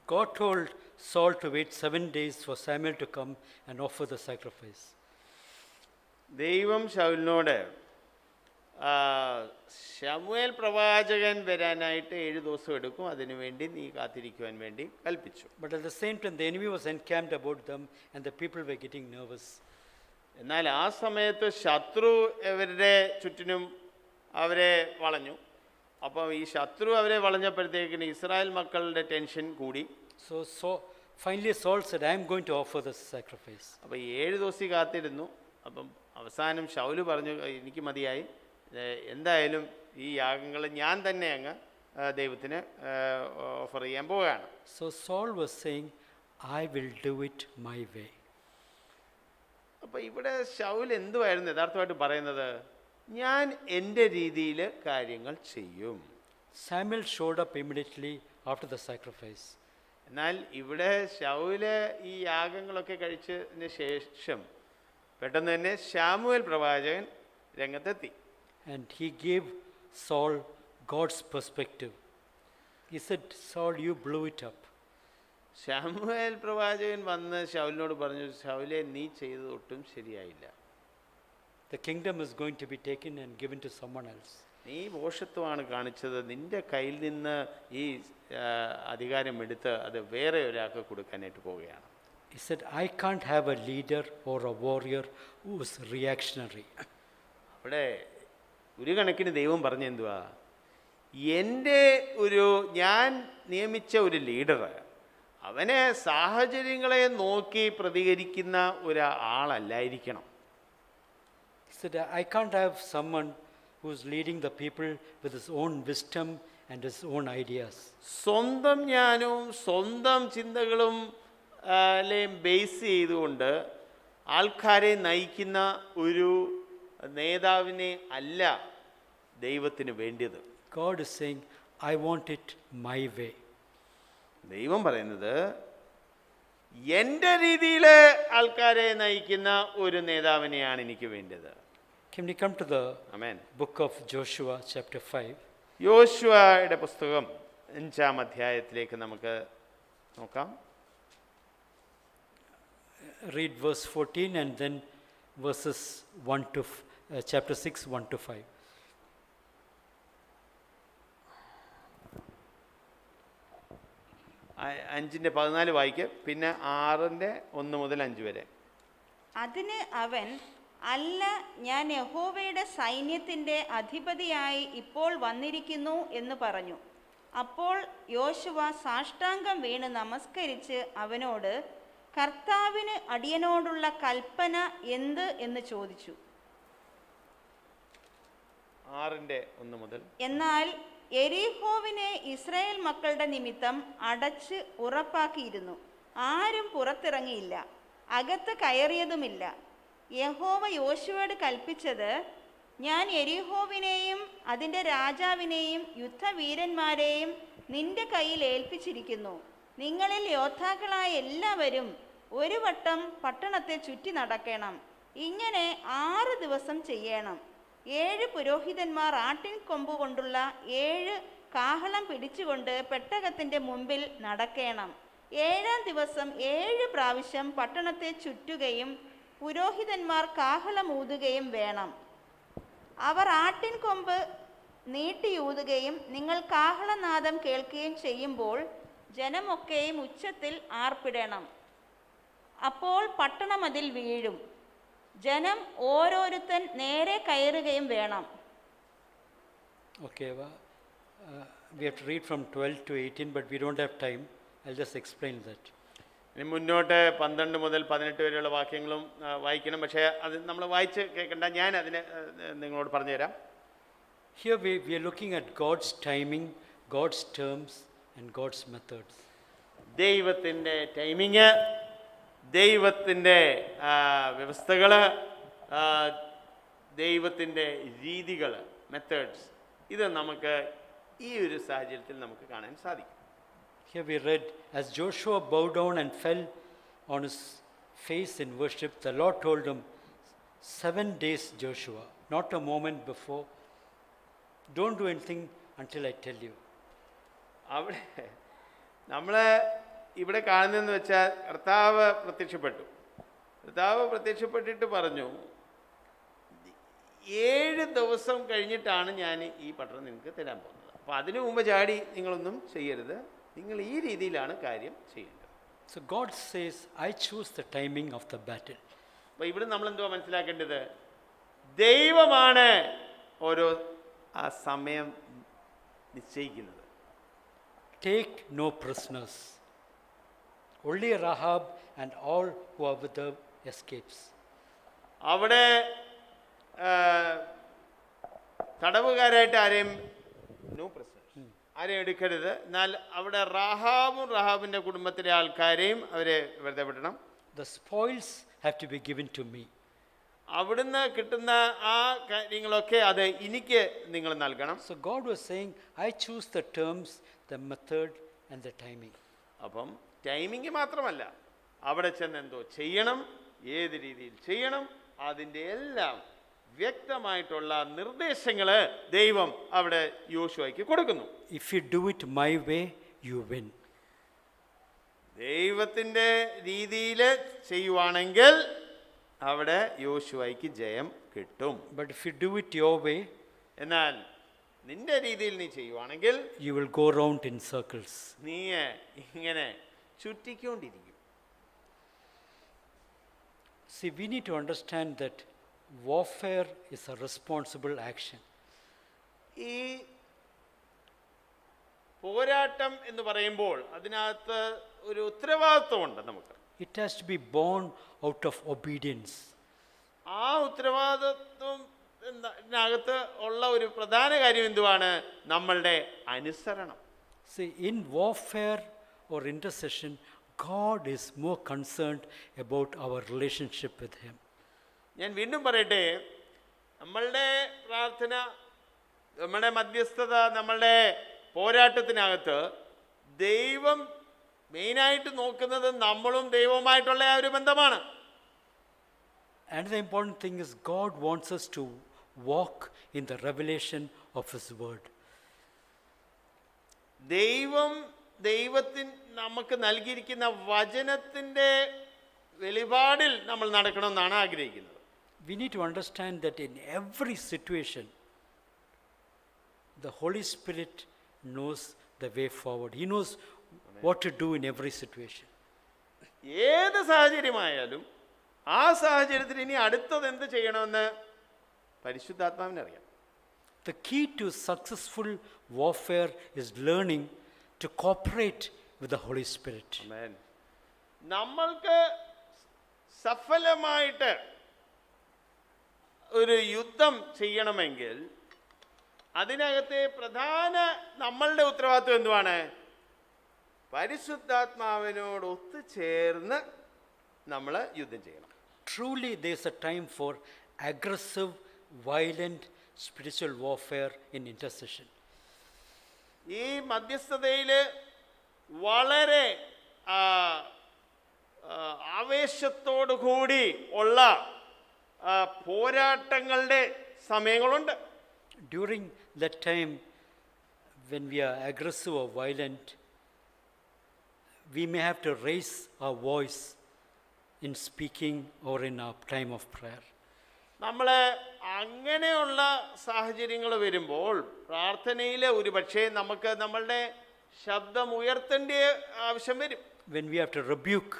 God told Saul to wait 7 days for Samuel to come and offer the sacrifice. ദൈവം ശൗലിനോട് ശമൂവേൽ പ്രവാചകൻ വരാനായിട്ട് 7 ദിവസം എടുക്കും, അതിനുവേണ്ടി നീ കാത്തിരിക്കുവാൻ വേണ്ടി കൽപ്പിച്ചു. But at the same time, the enemy was encamped about them and the people were getting nervous. എന്നാൽ ആ സമയത്ത് ശത്രു ഇവരുടെ ചുറ്റിനും അവരെ വളഞ്ഞു. അപ്പം ഈ ശത്രു അവരെ വളഞ്ഞപ്പോഴത്തേക്കിന് ഇസ്രായേൽ മക്കളുടെ ടെൻഷൻ കൂടി. So finally Saul said, I am going to offer the sacrifice. അപ്പം 7 ദിവസം കാത്തിരുന്നു. അപ്പം അവസാനം ശൗല് പറഞ്ഞു, എനിക്ക് മതിയായി, എന്തായാലും ഈ യാഗങ്ങൾ ഞാൻ തന്നെ അങ്ങ് ദൈവത്തിന് ഓഫർ ചെയ്യാൻ പോവുകയാണ്. So Saul was saying, I will do it my way. അപ്പം ഇവിടെ ശൗൽ എന്തുവായിരുന്നു യഥാർത്ഥമായിട്ട് പറയുന്നത്? ഞാൻ എൻ്റെ രീതിയിൽ കാര്യങ്ങൾ ചെയ്യും. Samuel showed up immediately after the sacrifice. എന്നാൽ ഇവിടെ ശൗല് ഈ യാഗങ്ങളൊക്കെ കഴിച്ചതിന് ശേഷം പെട്ടെന്ന് തന്നെ ശമൂവേൽ പ്രവാചകൻ രംഗത്തെത്തി. And he gave Saul God's perspective. He said, Saul, you blew it up. ശമൂവേൽ പ്രവാചകൻ വന്ന് ശൗലിനോട് പറഞ്ഞു, ശൗലെ നീ ചെയ്തത് ഒട്ടും ശരിയായില്ല. The kingdom is going to be taken and given to someone else. നീ ഭോഷത്വമാണ് കാണിച്ചത്. നിന്റെ കയ്യിൽ നിന്ന് ഈ അധികാരം എടുത്ത് അത് വേറെ ഒരാൾക്ക് കൊടുക്കാനായിട്ട് പോവുകയാണ്. He said, I can't have a leader or a warrior who is reactionary. അവിടെ ഒരു കണക്കിന് ദൈവം പറഞ്ഞെന്തുവാ, ഞാൻ നിയമിച്ച ഒരു ലീഡർ അവനെ സാഹചര്യങ്ങളെ നോക്കി പ്രതികരിക്കുന്ന ഒരാളല്ലായിരിക്കണം. He said, I can't have someone who is leading the people with his own wisdom and his own ideas. സ്വന്തം ജ്ഞാനവും സ്വന്തം ചിന്തകളും ബേസ് ചെയ്തുകൊണ്ട് ആൾക്കാരെ നയിക്കുന്ന ഒരു നേതാവിനെ അല്ല ദൈവത്തിന് വേണ്ടിയത്. God is saying, I want it my way. ദൈവം പറയുന്നത് എൻ്റെ രീതിയിൽ ആൾക്കാരെ നയിക്കുന്ന ഒരു നേതാവിനെയാണ് എനിക്ക് വേണ്ടത്. Can we come to the amen. book of Joshua, chapter 5? യോശുവയുടെ പുസ്തകം 5-ാം അധ്യായത്തിലേക്ക് നമുക്ക് നോക്കാം. Read verse 14 and then verses 1 to chapter 6, 1 to 5. അഞ്ചിൻ്റെ 14 വായിക്ക്, പിന്നെ 6-ന്റെ 1 മുതൽ 5 വരെ. അതിന് അവൻ, അല്ല, ഞാൻ യഹോവയുടെ സൈന്യത്തിൻ്റെ അധിപതിയായി ഇപ്പോൾ വന്നിരിക്കുന്നു എന്ന് പറഞ്ഞു. അപ്പോൾ യോശുവ സാഷ്ടാംഗം വീണ് നമസ്കരിച്ച് അവനോട്, കർത്താവിന് അടിയനോടുള്ള കൽപ്പന എന്ത് എന്ന് ചോദിച്ചു. 6-ന്റെ 1 മുതൽ. എന്നാൽ എരീഹോവിനെ ഇസ്രായേൽ മക്കളുടെ നിമിത്തം അടച്ച് ഉറപ്പാക്കിയിരുന്നു. ആരും പുറത്തിറങ്ങിയില്ല, അകത്ത് കയറിയതുമില്ല. യഹോവ യോശുവയോട് കൽപ്പിച്ചത്, ഞാൻ എരീഹോവിനെയും അതിൻ്റെ രാജാവിനെയും യുദ്ധവീരന്മാരെയും നിന്റെ കയ്യിൽ ഏൽപ്പിച്ചിരിക്കുന്നു. നിങ്ങളിൽ യോദ്ധാക്കളായ എല്ലാവരും ഒരു വട്ടം പട്ടണത്തെ ചുറ്റി നടക്കണം. ഇങ്ങനെ 6 ദിവസം ചെയ്യണം. 7 പുരോഹിതന്മാർ ആട്ടിൻ കൊമ്പുകൊണ്ടുള്ള 7 കാഹളം പിടിച്ചുകൊണ്ട് പെട്ടകത്തിൻ്റെ മുമ്പിൽ നടക്കണം. 7-ാം ദിവസം 7 പ്രാവശ്യം പട്ടണത്തെ ചുറ്റുകയും പുരോഹിതന്മാർ കാഹളമൂതുകയും വേണം. അവർ ആട്ടിൻ കൊമ്പ് നീട്ടിയൂതുകയും നിങ്ങൾ കാഹളനാദം കേൾക്കുകയും ചെയ്യുമ്പോൾ ജനമൊക്കെയും ഉച്ചത്തിൽ ആർപ്പിടണം. അപ്പോൾ പട്ടണമതിൽ വീഴും. ജനം ഓരോരുത്തൻ നേരെ കയറുകയും വേണം. Okay, we have to read from 12 to 18, but we don't have time. I'll just explain that. ഇനി മുന്നോട്ട് 12 മുതൽ 18 വരെയുള്ള വാക്യങ്ങളും വായിക്കണം. പക്ഷേ അത് നമ്മൾ വായിച്ച് കേൾക്കണ്ട, ഞാൻ അതിനെ നിങ്ങളോട് പറഞ്ഞുതരാം. Here we are looking at God's timing, God's terms and God's methods. ദൈവത്തിൻ്റെ ടൈമിങ്, ദൈവത്തിൻ്റെ വ്യവസ്ഥകൾ, ദൈവത്തിൻ്റെ രീതികൾ, മെത്തേഡ്സ്, ഇത് നമുക്ക് ഈ ഒരു സാഹചര്യത്തിൽ നമുക്ക് കാണാൻ സാധിക്കും. Here we read, as Joshua bowed down and fell on his face in worship, the Lord told him, 7 days, Joshua, not a moment before. Don't do anything until I tell you. അവിടെ നമ്മൾ ഇവിടെ കാണുന്നതെന്ന് വെച്ചാൽ കർത്താവ് പ്രത്യക്ഷപ്പെട്ടിട്ട് പറഞ്ഞു, 7 ദിവസം കഴിഞ്ഞിട്ടാണ് ഞാൻ ഈ പട്ടണം നിങ്ങൾക്ക് തരാൻ പോകുന്നത്. അപ്പോൾ അതിനു മുമ്പ് ചാടി നിങ്ങളൊന്നും ചെയ്യരുത്, നിങ്ങൾ ഈ രീതിയിലാണ് കാര്യം ചെയ്യേണ്ടത്. So God says, I choose the timing of the battle. അപ്പോൾ ഇവിടെ നമ്മൾ എന്തുവാ മനസ്സിലാക്കേണ്ടത്? ദൈവമാണ് ഓരോ ആ സമയം നിശ്ചയിക്കുന്നത്. Take no prisoners. Only Rahab and all who are with her escapes. അവിടെ തടവുകാരായിട്ട് ആരെയും എടുക്കരുത്. എന്നാൽ അവിടെ റഹാബിൻ്റെ കുടുംബത്തിലെ ആൾക്കാരെയും അവരെ വെറുതെ വിടണം. The spoils have to be given to me. അവിടുന്ന് കിട്ടുന്ന ആ കാര്യങ്ങളൊക്കെ അത് എനിക്ക് നിങ്ങൾ നൽകണം. So God was saying, I choose the terms, the method and the timing. അപ്പം ടൈമിങ് മാത്രമല്ല, അവിടെ ചെന്ന് എന്തോ ചെയ്യണം, ഏത് രീതിയിൽ ചെയ്യണം, അതിൻ്റെ എല്ലാം വ്യക്തമായിട്ടുള്ള നിർദ്ദേശങ്ങൾ ദൈവം അവിടെ യോശുവയ്ക്ക് കൊടുക്കുന്നു. If you do it my way, you win. ദൈവത്തിൻ്റെ രീതിയിൽ ചെയ്യുവാണെങ്കിൽ അവിടെ യോശുവയ്ക്ക് ജയം കിട്ടും. But if you do it your way, എന്നാൽ നിന്റെ രീതിയിൽ നീ ചെയ്യുവാണെങ്കിൽ you will go round in circles. നീ ഇങ്ങനെ ചുറ്റിക്കൊണ്ടിരിക്കും. See, we need to understand that warfare is a responsible action. ഈ പോരാട്ടം എന്ന് പറയുമ്പോൾ അതിനകത്ത് ഒരു ഉത്തരവാദിത്വമുണ്ട് നമുക്ക്. It has to be born out of obedience. ആ ഉത്തരവാദിത്വത്തിനകത്ത് ഉള്ള ഒരു പ്രധാന കാര്യം എന്തുവാണ്? നമ്മളുടെ അനുസരണം. See, in warfare or intercession, God is more concerned about our relationship with Him. ഞാൻ വീണ്ടും പറയട്ടെ, നമ്മളുടെ പ്രാർത്ഥന, നമ്മുടെ മധ്യസ്ഥത, നമ്മളുടെ പോരാട്ടത്തിനകത്ത് ദൈവം മെയിനായിട്ട് നോക്കുന്നത് നമ്മളും ദൈവവുമായിട്ടുള്ള ആ ഒരു ബന്ധമാണ്. Another important thing is God wants us to walk in the revelation of His word. ദൈവത്തിന് നമുക്ക് നൽകിയിരിക്കുന്ന വചനത്തിൻ്റെ വെളിപാടിൽ നമ്മൾ നടക്കണമെന്നാണ് ആഗ്രഹിക്കുന്നത്. We need to understand that in every situation, the Holy Spirit knows the way forward. He knows what to do in every situation. ഏത് സാഹചര്യമായാലും ആ സാഹചര്യത്തിൽ ഇനി അടുത്തത് എന്ത് ചെയ്യണമെന്ന് പരിശുദ്ധാത്മാവിനറിയാം. The key to successful warfare is learning to cooperate with the Holy Spirit. Amen. നമ്മൾക്ക് സഫലമായിട്ട് ഒരു യുദ്ധം ചെയ്യണമെങ്കിൽ അതിനകത്തെ പ്രധാന നമ്മളുടെ ഉത്തരവാദിത്വം എന്തുവാണ്? പരിശുദ്ധാത്മാവിനോട് ഒത്തുചേർന്ന് നമ്മൾ യുദ്ധം ചെയ്യണം. Truly, there is a time for aggressive, violent spiritual warfare in intercession. ഈ മധ്യസ്ഥതയിൽ വളരെ ആവേശത്തോടു കൂടി ഉള്ള പോരാട്ടങ്ങളുടെ സമയങ്ങളുണ്ട്. During that time, when we are aggressive or violent, we may have to raise our voice in speaking or in our time of prayer. നമ്മൾ അങ്ങനെയുള്ള സാഹചര്യങ്ങൾ വരുമ്പോൾ പ്രാർത്ഥനയിൽ ഒരുപക്ഷെ നമുക്ക് നമ്മളുടെ ശബ്ദം ഉയർത്തേണ്ട ആവശ്യം വരും. When we have to rebuke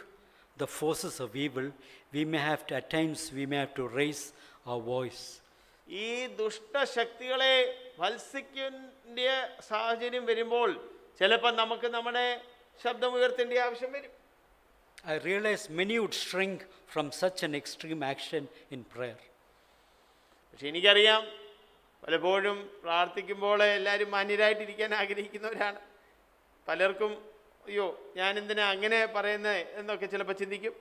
the forces of evil, we may have to, at times, we may have to raise our voice. ഈ ദുഷ്ടശക്തികളെ ഭത്സിക്കേണ്ട സാഹചര്യം വരുമ്പോൾ ചിലപ്പോൾ നമുക്ക് നമ്മുടെ ശബ്ദം ഉയർത്തേണ്ട ആവശ്യം വരും. I realize many would shrink from such an extreme action in prayer. പക്ഷെ എനിക്കറിയാം, പലപ്പോഴും പ്രാർത്ഥിക്കുമ്പോൾ എല്ലാവരും മാന്യരായിട്ടിരിക്കാൻ ആഗ്രഹിക്കുന്നവരാണ്. പലർക്കും അയ്യോ ഞാൻ എന്തിനാ അങ്ങനെ പറയുന്നത് എന്നൊക്കെ ചിലപ്പോൾ ചിന്തിക്കും.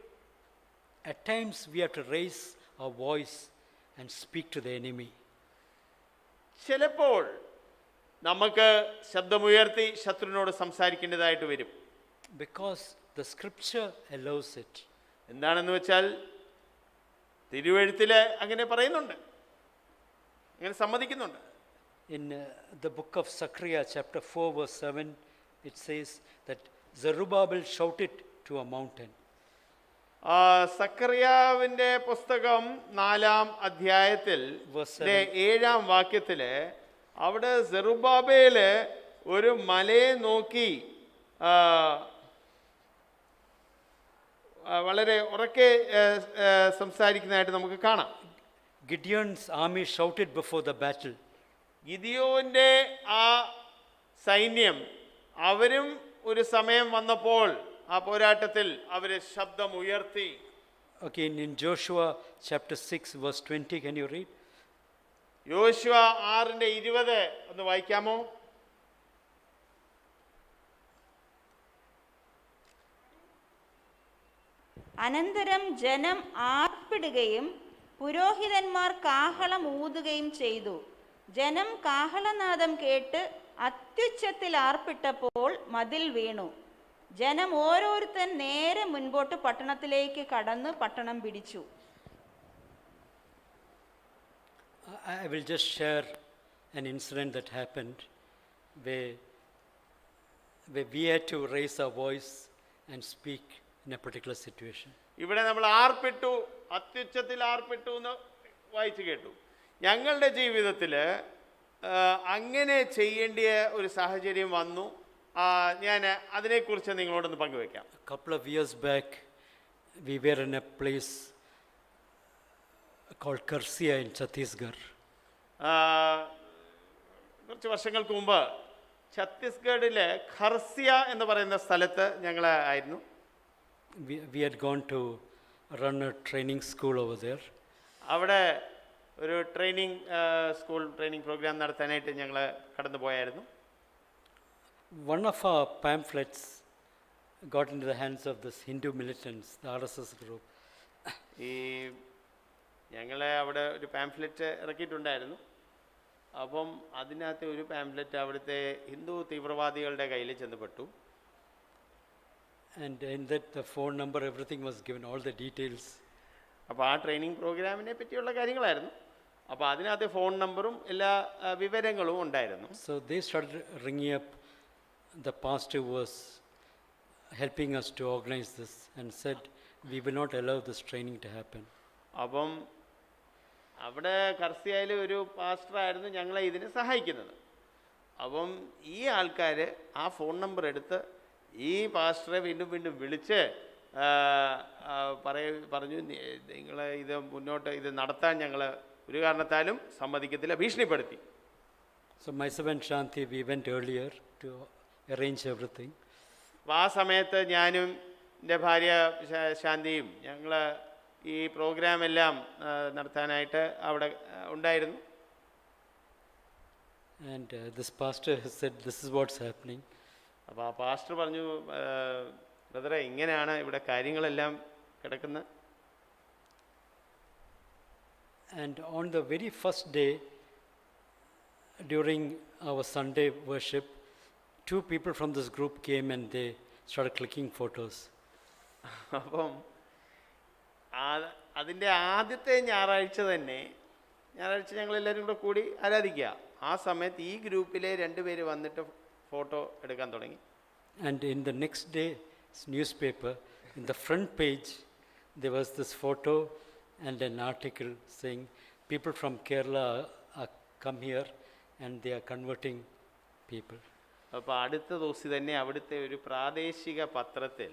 At times we have to raise our voice and speak to the enemy. ചിലപ്പോൾ നമുക്ക് ശബ്ദമുയർത്തി ശത്രുവിനോട് സംസാരിക്കേണ്ടതായിട്ട് വരും. Because the scripture allows it. എന്താണെന്ന് വെച്ചാൽ തിരുവെഴുത്തിൽ അങ്ങനെ പറയുന്നുണ്ട്, അങ്ങനെ സമ്മതിക്കുന്നുണ്ട്. In the book of Zechariah chapter 4 verse 7, it says that Zerubbabel shouted to a mountain. സക്കറിയാവിൻ്റെ പുസ്തകം 4-ാം അധ്യായത്തിൽ 7-ാം വാക്യത്തില് അവിടെ സെറുബ്ബാബേല് ഒരു മലയെ നോക്കി വളരെ ഉറക്കെ സംസാരിക്കുന്നതായിട്ട് നമുക്ക് കാണാം. Gideon's army shouted before the battle. ഗിദിയോന്റെ ആ സൈന്യം അവരും ഒരു സമയം വന്നപ്പോൾ ആ പോരാട്ടത്തിൽ അവര് ശബ്ദം ഉയർത്തി. Okay, in Joshua chapter 6 verse 20, can you read? യോശുവ 6:20 ഒന്ന് വായിക്കാമോ? അനന്തരം ജനം ആർപ്പിടുകയും പുരോഹിതന്മാർ കാഹളം ഊതുകയും ചെയ്തു. ജനം കാഹളനാദം കേട്ട് അത്യുച്ചത്തിൽ ആർപ്പിട്ടപ്പോൾ മതിൽ വീണു. ജനം ഓരോരുത്തൻ നേരെ മുൻപോട്ട് പട്ടണത്തിലേക്ക് കടന്ന് പട്ടണം പിടിച്ചു. I will just share an incident that happened where we had to raise our voice and speak in a particular situation. ഇവിടെ നമ്മൾ ആർപ്പിട്ടു, അത്യുച്ചത്തിൽ ആർപ്പിട്ടു എന്ന് വായിച്ചു കേട്ടു. ഞങ്ങളുടെ ജീവിതത്തിൽ അങ്ങനെ ചെയ്യേണ്ട ഒരു സാഹചര്യം വന്നു. ഞാൻ അതിനെക്കുറിച്ച് നിങ്ങളോടൊന്ന് പങ്കുവെക്കാം. A couple of years back, we were in a place called Karsia in Chhattisgarh. കുറച്ച് വർഷങ്ങൾക്ക് മുമ്പ് ഛത്തീസ്ഗഡിലെ ഖർസിയ എന്ന് പറയുന്ന സ്ഥലത്ത് ഞങ്ങൾ ആയിരുന്നു. We had gone to run a training school over there. അവിടെ ഒരു ട്രെയിനിങ് പ്രോഗ്രാം നടത്താനായിട്ട് ഞങ്ങൾ കടന്നു പോയായിരുന്നു. One of our pamphlets got into the hands of this Hindu militants, the RSS group. ഈ ഞങ്ങൾ അവിടെ ഒരു പാംഫ്ലെറ്റ് ഇറക്കിയിട്ടുണ്ടായിരുന്നു. അപ്പം അതിനകത്ത് ഒരു പാംഫ്ലെറ്റ് അവിടുത്തെ ഹിന്ദു തീവ്രവാദികളുടെ കയ്യിൽ ചെന്നപ്പെട്ടു. And in that, the phone number, everything was given, all the details. അപ്പോൾ ആ ട്രെയിനിങ് പ്രോഗ്രാമിനെ പറ്റിയുള്ള കാര്യങ്ങളായിരുന്നു. അപ്പോൾ അതിനകത്ത് ഫോൺ നമ്പറും എല്ലാ വിവരങ്ങളും ഉണ്ടായിരുന്നു. So they started ringing up the pastor who was helping us to organize this and said, we will not allow this training to happen. അപ്പം അവിടെ കർസിയയിൽ ഒരു പാസ്റ്ററായിരുന്നു ഞങ്ങളെ ഇതിന് സഹായിക്കുന്നത്. അപ്പം ഈ ആൾക്കാർ ആ ഫോൺ നമ്പർ എടുത്ത് ഈ പാസ്റ്ററെ വീണ്ടും വീണ്ടും വിളിച്ച് പറഞ്ഞു, നിങ്ങളെ ഇത് മുന്നോട്ട് ഇത് നടത്താൻ ഞങ്ങൾ ഒരു കാരണത്താലും സമ്മതിക്കത്തില്ല, ഭീഷണിപ്പെടുത്തി. So myself and Shanti, we went earlier to arrange everything. അപ്പോൾ ആ സമയത്ത് ഞാനും എൻ്റെ ഭാര്യ ശാന്തിയും ഞങ്ങൾ ഈ പ്രോഗ്രാം എല്ലാം നടത്താനായിട്ട് അവിടെ ഉണ്ടായിരുന്നു. And this pastor has said, this is what's happening. അപ്പോൾ ആ പാസ്റ്റർ പറഞ്ഞു, ബ്രദറെ ഇങ്ങനെയാണ് ഇവിടെ കാര്യങ്ങളെല്ലാം കിടക്കുന്നത്. And on the very first day, during our Sunday worship, 2 people from this group came and they started clicking photos. അപ്പം അതിൻ്റെ ആദ്യത്തെ ഞായറാഴ്ച ഞങ്ങളെല്ലാവരും കൂടി ആരാധിക്കുക. ആ സമയത്ത് ഈ ഗ്രൂപ്പിലെ 2 പേര് വന്നിട്ട് ഫോട്ടോ എടുക്കാൻ തുടങ്ങി. And in the next day's newspaper, in the front page, there was this photo and an article saying, people from Kerala are come here and they are converting people. അപ്പോൾ അടുത്ത ദിവസം തന്നെ അവിടുത്തെ ഒരു പ്രാദേശിക പത്രത്തിൽ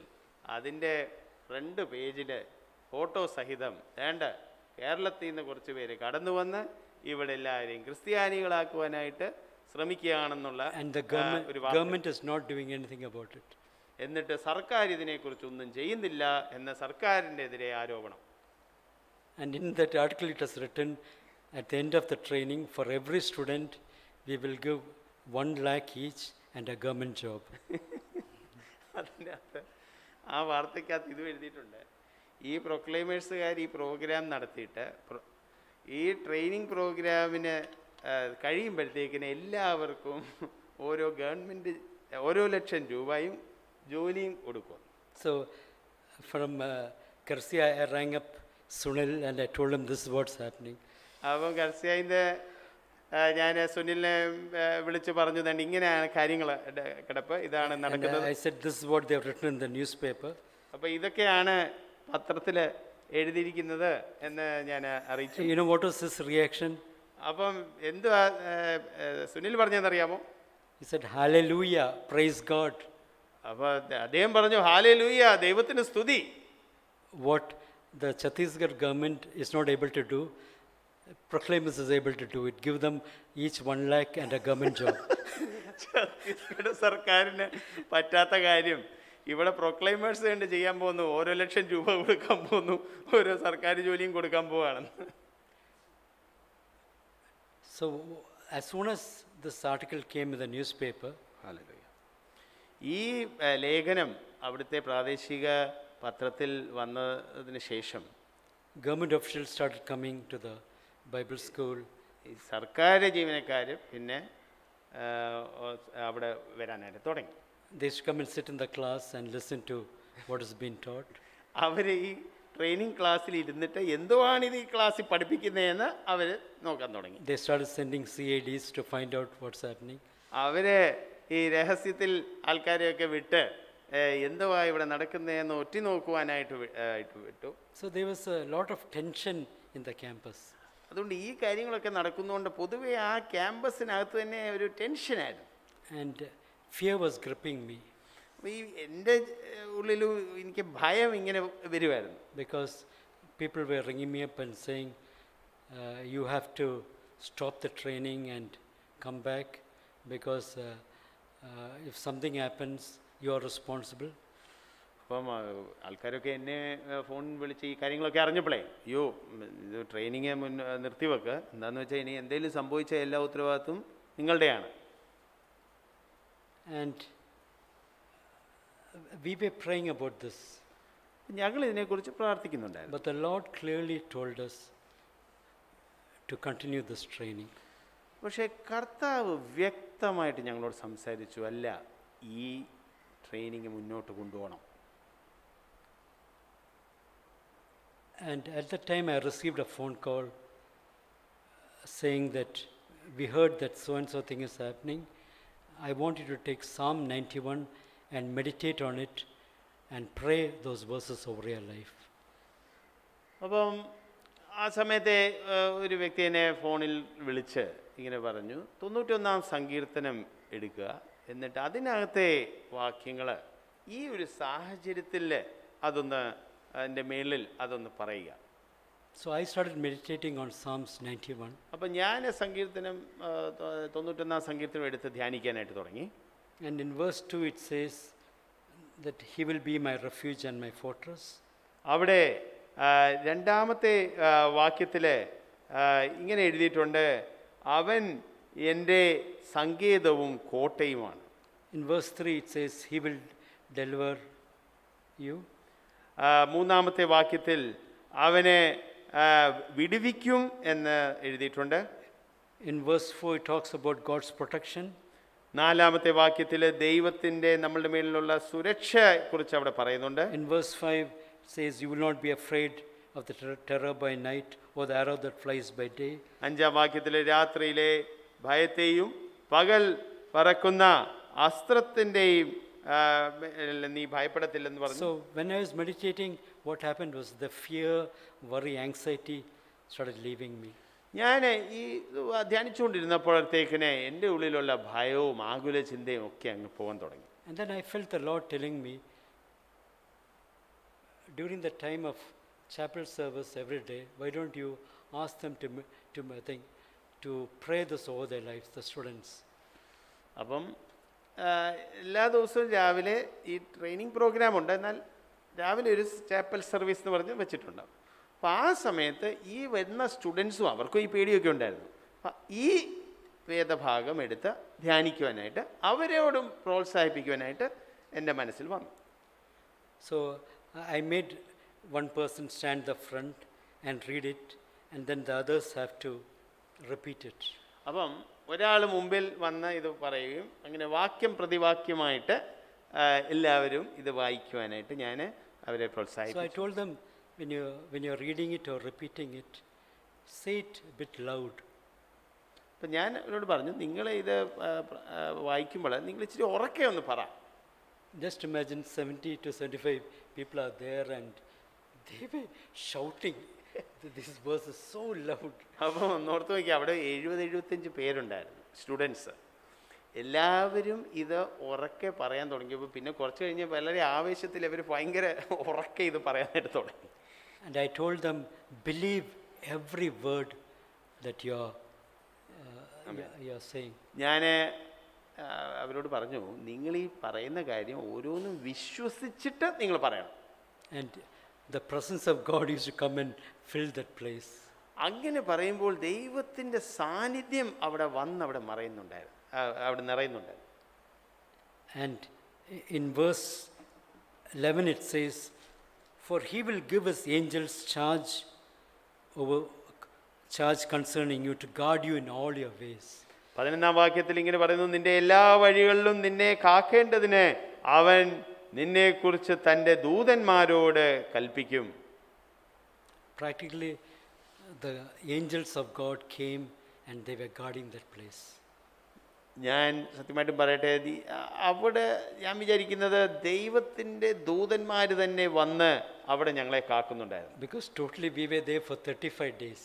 അതിൻ്റെ ഫ്രണ്ട് പേജിൽ ഫോട്ടോ സഹിതം വേണ്ട കേരളത്തിൽ നിന്ന് കുറച്ച് പേര് കടന്നു വന്ന് ഇവിടെ എല്ലാവരെയും ക്രിസ്ത്യാനികളാക്കുവാനായിട്ട് ശ്രമിക്കുകയാണെന്നുള്ള And the government is not doing anything about it. എന്നിട്ട് സർക്കാർ ഇതിനെക്കുറിച്ചൊന്നും ചെയ്യുന്നില്ല എന്ന സർക്കാരിൻ്റെ എതിരെ ആരോപണം. And in that article it is written, at the end of the training, for every student we will give 1 lakh each and a government job. അതിനകത്ത് ആ വാർത്തയ്ക്കകത്ത് ഇത് എഴുതിയിട്ടുണ്ട്, ഈ പ്രൊക്ലൈമേഴ്സുകാർ ഈ പ്രോഗ്രാം നടത്തിയിട്ട് ഈ ട്രെയിനിങ് പ്രോഗ്രാമിന് കഴിയുമ്പോഴത്തേക്കിന് എല്ലാവർക്കും ഗവൺമെൻറ് 1,00,000 രൂപയും ജോലിയും കൊടുക്കും. So from Karsia, I rang up Sunil and I told him this is what's happening. അപ്പം കർസിയയിൻ്റെ ഞാൻ സുനിലിനെ വിളിച്ച് പറഞ്ഞു, തന്നെ ഇങ്ങനെയാണ് കാര്യങ്ങൾ കിടപ്പ്, ഇതാണ് നടക്കുന്നത്. I said this is what they have written in the newspaper. അപ്പോൾ ഇതൊക്കെയാണ് പത്രത്തിൽ എഴുതിയിരിക്കുന്നത് എന്ന് ഞാൻ അറിയിച്ചു. You know what was his reaction? അപ്പം എന്തുവാ Sunil പറഞ്ഞതെന്നറിയാമോ? He said, hallelujah, praise God. അപ്പോൾ അദ്ദേഹം പറഞ്ഞു, ഹല്ലേലൂയ, ദൈവത്തിന് സ്തുതി. What the Chhattisgarh government is not able to do, Proclaimers is able to do it. Give them each 1 lakh and a government job. Chhattisgarh സർക്കാരിന് പറ്റാത്ത കാര്യം ഇവിടെ പ്രൊക്ലൈമേഴ്സ് കണ്ട് ചെയ്യാൻ പോകുന്നു, 1,00,000 രൂപ കൊടുക്കാൻ പോകുന്നു, ഓരോ സർക്കാർ ജോലിയും കൊടുക്കാൻ പോവുകയാണെന്ന്. So as soon as this article came in the newspaper, ഈ ലേഖനം അവിടുത്തെ പ്രാദേശിക പത്രത്തിൽ വന്നതിന് ശേഷം government officials started coming to the Bible school. ഈ സർക്കാർ ജീവനക്കാർ പിന്നെ അവിടെ വരാനായിട്ട് തുടങ്ങി. They used to come and sit in the class and listen to what is being taught. അവർ ഈ ട്രെയിനിങ് ക്ലാസ്സിൽ ഇരുന്നിട്ട് എന്തുവാണ് ഇത് ഈ ക്ലാസ്സിൽ പഠിപ്പിക്കുന്നതെന്ന് അവർ നോക്കാൻ തുടങ്ങി. They started sending CIDs to find out what's happening. അവർ ഈ രഹസ്യത്തിൽ ആൾക്കാരെയൊക്കെ വിട്ട് എന്തുവാ ഇവിടെ നടക്കുന്നതെന്ന് ഒറ്റി നോക്കുവാനായിട്ട് വിട്ടു. So there was a lot of tension in the campus. അതുകൊണ്ട് ഈ കാര്യങ്ങളൊക്കെ നടക്കുന്നതുകൊണ്ട് പൊതുവെ ആ ക്യാമ്പസിനകത്ത് തന്നെ ഒരു ടെൻഷനായിരുന്നു. And fear was gripping me അപ്പോൾ ഈ എൻ്റെ ഉള്ളിലും എനിക്ക് ഭയം ഇങ്ങനെ വരുമായിരുന്നു. because people were ringing me up and saying, you have to stop the training and come back because if something happens, you are responsible. അപ്പം ആൾക്കാരൊക്കെ എന്നെ ഫോൺ വിളിച്ച് ഈ കാര്യങ്ങളൊക്കെ അറിഞ്ഞപ്പോഴേ, അയ്യോ ഇത് ട്രെയിനിങ് നിർത്തിവെക്കുക, എന്താണെന്ന് വെച്ചാൽ ഇനി എന്തെങ്കിലും സംഭവിച്ച എല്ലാ ഉത്തരവാദിത്വം നിങ്ങളുടെയാണ്. And we were praying about this. ഞങ്ങൾ ഇതിനെക്കുറിച്ച് പ്രാർത്ഥിക്കുന്നുണ്ടായിരുന്നു. But the Lord clearly told us to continue this training. പക്ഷേ കർത്താവ് വ്യക്തമായിട്ട് ഞങ്ങളോട് സംസാരിച്ചു, അല്ല ഈ ട്രെയിനിങ് മുന്നോട്ട് കൊണ്ടുപോകണം. And at that time I received a phone call saying that we heard that so and so thing is happening. I want you to take Psalm 91 and meditate on it and pray those verses over your life. അപ്പം ആ സമയത്തെ ഒരു വ്യക്തി എന്നെ ഫോണിൽ വിളിച്ച് ഇങ്ങനെ പറഞ്ഞു, 91 സങ്കീർത്തനം എടുക്കുക, എന്നിട്ട് അതിനകത്തെ വാക്യങ്ങൾ ഈ ഒരു സാഹചര്യത്തിൽ അതൊന്ന് അതിൻ്റെ മേളിൽ അതൊന്ന് പറയുക. So I started meditating on Psalms 91. അപ്പം ഞാൻ സങ്കീർത്തനം 91 സങ്കീർത്തനം എടുത്ത് ധ്യാനിക്കാനായിട്ട് തുടങ്ങി. And in verse 2 it says that he will be my refuge and my fortress. അവിടെ രണ്ടാമത്തെ വാക്യത്തിൽ ഇങ്ങനെ എഴുതിയിട്ടുണ്ട്, അവൻ എൻ്റെ സങ്കേതവും കോട്ടയുമാണ്. In verse 3 it says he will deliver you. മൂന്നാമത്തെ വാക്യത്തിൽ അവനെ വിടുവിക്കും എന്ന് എഴുതിയിട്ടുണ്ട്. In verse 4 it talks about God's protection. നാലാമത്തെ വാക്യത്തിൽ ദൈവത്തിൻ്റെ നമ്മളുടെ മേലിലുള്ള സുരക്ഷയെക്കുറിച്ച് അവിടെ പറയുന്നുണ്ട്. In verse 5 it says you will not be afraid of the terror by night or the arrow that flies by day. അഞ്ചാം വാക്യത്തിൽ രാത്രിയിലെ ഭയത്തെയും പകൽ പറക്കുന്ന അസ്ത്രത്തിൻ്റെയും നീ ഭയപ്പെടത്തില്ലെന്ന് പറഞ്ഞു. So when I was meditating, what happened was the fear, worry, anxiety started leaving me. ഞാൻ ഈ ധ്യാനിച്ചുകൊണ്ടിരുന്നപ്പോഴത്തേക്കിനെ എൻ്റെ ഉള്ളിലുള്ള ഭയവും ആകുല ചിന്തയും ഒക്കെ അങ്ങ് പോകാൻ തുടങ്ങി. And then I felt the Lord telling me, during the time of chapel service every day, why don't you ask them to pray this over their lives, the students. അപ്പം എല്ലാ ദിവസവും രാവിലെ ഈ ട്രെയിനിങ് പ്രോഗ്രാം ഉണ്ട്, എന്നാൽ രാവിലെ ഒരു chapel service എന്ന് പറഞ്ഞ് വെച്ചിട്ടുണ്ട്. അപ്പോൾ ആ സമയത്ത് ഈ വരുന്ന സ്റ്റുഡൻസും അവർക്കും ഈ പേടിയൊക്കെ ഉണ്ടായിരുന്നു. അപ്പം ഈ വേദഭാഗം എടുത്ത് ധ്യാനിക്കുവാനായിട്ട് അവരോടും പ്രോത്സാഹിപ്പിക്കുവാനായിട്ട് എൻ്റെ മനസ്സിൽ വന്നു. So I made one person stand the front and read it, and then the others have to repeat it. അപ്പം ഒരാൾ മുമ്പിൽ വന്ന് ഇത് പറയുകയും അങ്ങനെ വാക്യം പ്രതിവാക്യമായിട്ട് എല്ലാവരും ഇത് വായിക്കുവാനായിട്ട് ഞാൻ അവരെ So I പ്രോത്സാഹിപ്പിച്ചു. told them, when you're reading it or repeating it, say it a bit loud. അപ്പം ഞാൻ അവരോട് പറഞ്ഞു, നിങ്ങൾ ഇത് വായിക്കുമ്പോൾ നിങ്ങൾ ഇച്ചിരി ഉറക്കെ ഒന്ന് പറ. Just imagine 70 to 75 people are there and they were shouting this verse is so loud. അപ്പോൾ ഒന്നോർത്ത് നോക്കി, അവിടെ 70-75 പേരുണ്ടായിരുന്നു സ്റ്റുഡൻസ്. എല്ലാവരും ഇത് ഉറക്കെ പറയാൻ തുടങ്ങിയപ്പോൾ പിന്നെ കുറച്ച് കഴിഞ്ഞ് വളരെ ആവേശത്തിൽ അവർ ഭയങ്കര ഉറക്കെ ഇത് പറയാനായിട്ട് തുടങ്ങി. And I told them, believe every word that you're saying. ഞാൻ അവരോട് പറഞ്ഞു, നിങ്ങൾ ഈ പറയുന്ന കാര്യം ഓരോന്നും വിശ്വസിച്ചിട്ട് നിങ്ങൾ പറയണം. And the presence of God used to come and fill that place. അങ്ങനെ പറയുമ്പോൾ ദൈവത്തിൻ്റെ സാന്നിധ്യം അവിടെ വന്ന് അവിടെ നിറയുന്നുണ്ടായിരുന്നു. And in verse 11 it says, for he will give his angels charge concerning you to guard you in all your ways. 11-ാം വാക്യത്തിൽ ഇങ്ങനെ പറയുന്നു, നിന്റെ എല്ലാ വഴികളിലും നിന്നെ കാക്കേണ്ടതിന് അവൻ നിന്നെക്കുറിച്ച് തൻ്റെ ദൂതന്മാരോട് കൽപ്പിക്കും. practically the angels of God came and they were guarding that place. ഞാൻ സത്യമായിട്ടും പറയട്ടെ, അവിടെ ഞാൻ വിചാരിക്കുന്നത് ദൈവത്തിൻ്റെ ദൂതന്മാർ തന്നെ വന്ന് അവിടെ ഞങ്ങളെ കാക്കുന്നുണ്ടായിരുന്നു. Because totally we were there for 35 days.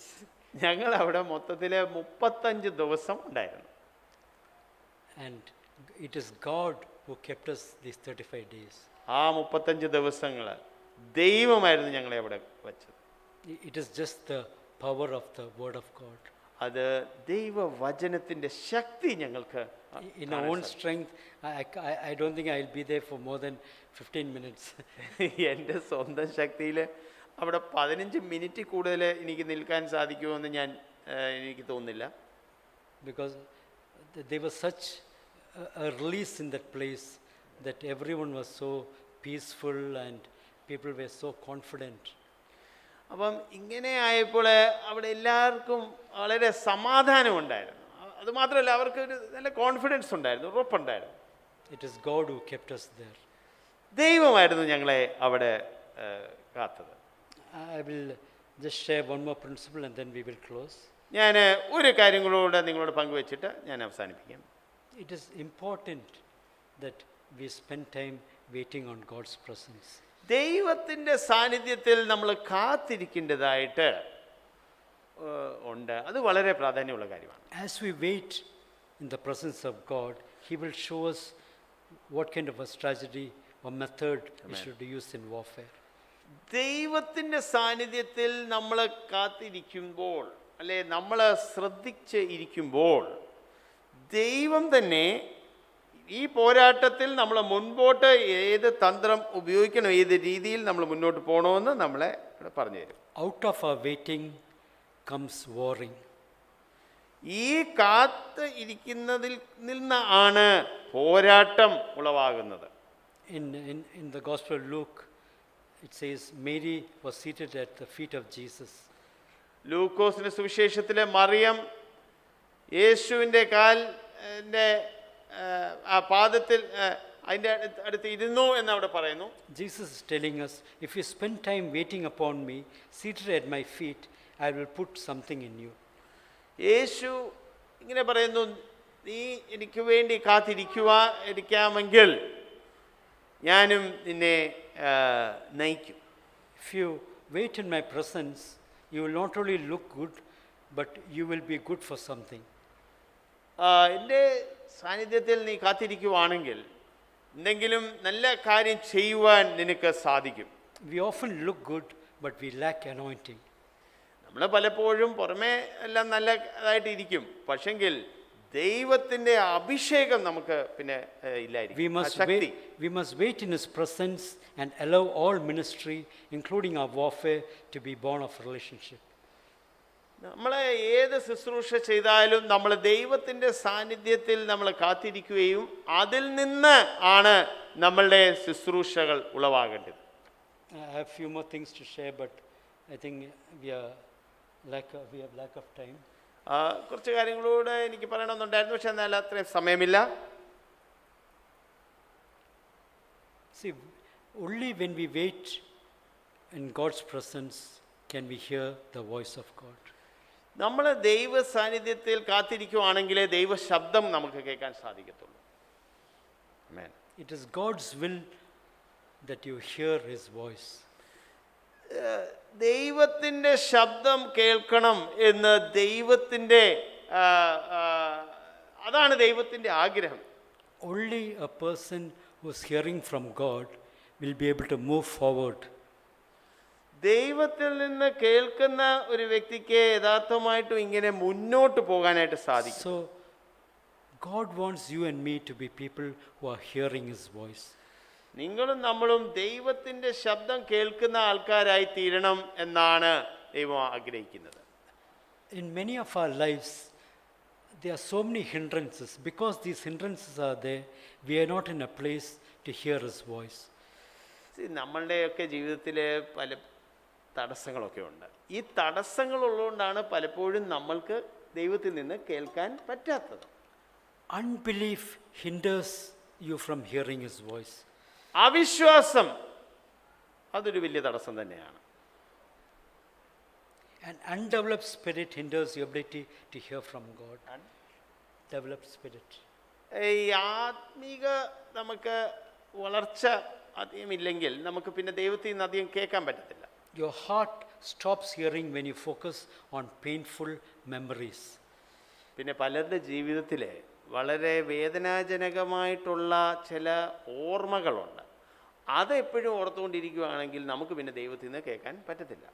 ഞങ്ങൾ അവിടെ മൊത്തത്തിൽ 35 ദിവസം ഉണ്ടായിരുന്നു. And it is God who kept us these 35 days. ആ 35 ദിവസങ്ങൾ ദൈവമായിരുന്നു ഞങ്ങളെ അവിടെ വച്ചത്. It is just the power of the word of God. അത് ദൈവവചനത്തിൻ്റെ ശക്തി ഞങ്ങൾക്ക് In our own strength, I don't think I'll be there for more than 15 minutes. എൻ്റെ സ്വന്തം ശക്തിയിൽ അവിടെ 15 മിനിറ്റ് കൂടുതൽ എനിക്ക് നിൽക്കാൻ സാധിക്കുമെന്ന് എനിക്ക് തോന്നുന്നില്ല. Because there was such a release in that place that everyone was so peaceful and people were so confident. അപ്പം ഇങ്ങനെ ആയപ്പോൾ അവിടെ എല്ലാവർക്കും വളരെ സമാധാനമുണ്ടായിരുന്നു. അതുമാത്രമല്ല, അവർക്ക് ഒരു നല്ല കോൺഫിഡൻസ് ഉണ്ടായിരുന്നു, ഉറപ്പുണ്ടായിരുന്നു. It is God who kept us there. ദൈവമായിരുന്നു ഞങ്ങളെ അവിടെ കാത്തത്. I will just share one more principle and then we will close. ഞാൻ ഒരു കാര്യം കൂടെ നിങ്ങളോട് പങ്കുവെച്ചിട്ട് ഞാൻ അവസാനിപ്പിക്കാം. It is important that we spend time waiting on God's presence. ദൈവത്തിൻ്റെ സാന്നിധ്യത്തിൽ നമ്മൾ കാത്തിരിക്കേണ്ടതായിട്ട് ഉണ്ട്. അത് വളരെ പ്രാധാന്യമുള്ള കാര്യമാണ്. As we wait in the presence of God, He will show us what kind of a strategy or method we should use in warfare. ദൈവത്തിൻ്റെ സാന്നിധ്യത്തിൽ നമ്മൾ കാത്തിരിക്കുമ്പോൾ, അല്ലെ നമ്മൾ ശ്രദ്ധിച്ച് ഇരിക്കുമ്പോൾ, ദൈവം തന്നെ ഈ പോരാട്ടത്തിൽ നമ്മൾ മുൻപോട്ട് ഏത് തന്ത്രം ഉപയോഗിക്കണം, ഏത് രീതിയിൽ നമ്മൾ മുന്നോട്ട് പോകണമെന്ന് നമ്മളെ പറഞ്ഞു തരും. Out of our waiting comes warring. ഈ കാത്ത് ഇരിക്കുന്നതിൽ നിന്നാണ് പോരാട്ടം ഉളവാകുന്നത്. In the Gospel of Luke, it says Mary was seated at the feet of Jesus. ലൂക്കോസിന്റെ സുവിശേഷത്തിലെ മറിയം യേശുവിൻ്റെ കാലിൻ്റെ ആ പാദത്തിൽ അതിൻ്റെ അടുത്ത് ഇരുന്നു എന്ന് അവിടെ പറയുന്നു. Jesus is telling us, if you spend time waiting upon me, seated at my feet, I will put something in you. യേശു ഇങ്ങനെ പറയുന്നു, നീ എനിക്ക് വേണ്ടി കാത്തിരിക്കാമെങ്കിൽ ഞാനും നിന്നെ നയിക്കും. If you wait in my presence, you will not only look good, but you will be good for something. എൻ്റെ സാന്നിധ്യത്തിൽ നീ കാത്തിരിക്കുവാണെങ്കിൽ എന്തെങ്കിലും നല്ല കാര്യം ചെയ്യുവാൻ നിനക്ക് സാധിക്കും. We often look good, but we lack anointing. നമ്മൾ പലപ്പോഴും പുറമേ എല്ലാം നല്ലതായിട്ട് ഇരിക്കും, പക്ഷെങ്കിൽ ദൈവത്തിൻ്റെ അഭിഷേകം നമുക്ക് പിന്നെ ഇല്ലായിരിക്കും. We must wait in His presence and allow all ministry, including our warfare, to be born of relationship. നമ്മൾ ഏത് ശുശ്രൂഷ ചെയ്താലും നമ്മൾ ദൈവത്തിൻ്റെ സാന്നിധ്യത്തിൽ നമ്മൾ കാത്തിരിക്കുകയും അതിൽ നിന്ന് ആണ് നമ്മളുടെ ശുശ്രൂഷകൾ ഉളവാകേണ്ടത്. I have few more things to share, but I think we have lack of time. കുറച്ച് കാര്യങ്ങളൂടെ എനിക്ക് പറയണമെന്നുണ്ടായിരുന്നു, പക്ഷെ എന്നാൽ അത്രയും സമയമില്ല. See, only when we wait in God's presence can we hear the voice of God. നമ്മൾ ദൈവ സാന്നിധ്യത്തിൽ കാത്തിരിക്കുവാണെങ്കിലേ ദൈവ ശബ്ദം നമുക്ക് കേൾക്കാൻ സാധിക്കത്തുള്ളൂ. ആമേൻ. It is God's will that you hear His voice. ദൈവത്തിൻ്റെ ശബ്ദം കേൾക്കണം എന്ന് അതാണ് ദൈവത്തിൻ്റെ ആഗ്രഹം. Only a person who is hearing from God will be able to move forward. ദൈവത്തിൽ നിന്ന് കേൾക്കുന്ന ഒരു വ്യക്തിക്ക് യഥാർത്ഥമായിട്ടും ഇങ്ങനെ മുന്നോട്ട് പോകാനായിട്ട് സാധിക്കും. So God wants you and me to be people who are hearing His voice. നിങ്ങളും നമ്മളും ദൈവത്തിൻ്റെ ശബ്ദം കേൾക്കുന്ന ആൾക്കാരായി തീരണം എന്നാണ് ദൈവം ആഗ്രഹിക്കുന്നത്. In many of our lives, there are so many hindrances. Because these hindrances are there, we are not in a place to hear His voice. നമ്മളുടെയൊക്കെ ജീവിതത്തിൽ പല തടസ്സങ്ങളൊക്കെ ഉണ്ട്. ഈ തടസ്സങ്ങളുള്ളതുകൊണ്ടാണ് പലപ്പോഴും നമ്മൾക്ക് ദൈവത്തിൽ നിന്ന് കേൾക്കാൻ പറ്റാത്തത്. Unbelief hinders you from hearing His voice. അവിശ്വാസം അതൊരു വലിയ തടസ്സം തന്നെയാണ്. An undeveloped spirit hinders your ability to hear from God. Developed spirit. ഈ ആത്മീക നമുക്ക് വളർച്ച അധികമില്ലെങ്കിൽ നമുക്ക് പിന്നെ ദൈവത്തിൽ നിന്ന് അധികം കേൾക്കാൻ പറ്റത്തില്ല. Your heart stops hearing when you focus on painful memories. പിന്നെ പലരുടെ ജീവിതത്തിൽ വളരെ വേദനാജനകമായിട്ടുള്ള ചില ഓർമ്മകളുണ്ട്. അതെപ്പോഴും ഓർത്തുകൊണ്ടിരിക്കുകയാണെങ്കിൽ നമുക്ക് പിന്നെ ദൈവത്തിൽ നിന്ന് കേൾക്കാൻ പറ്റത്തില്ല.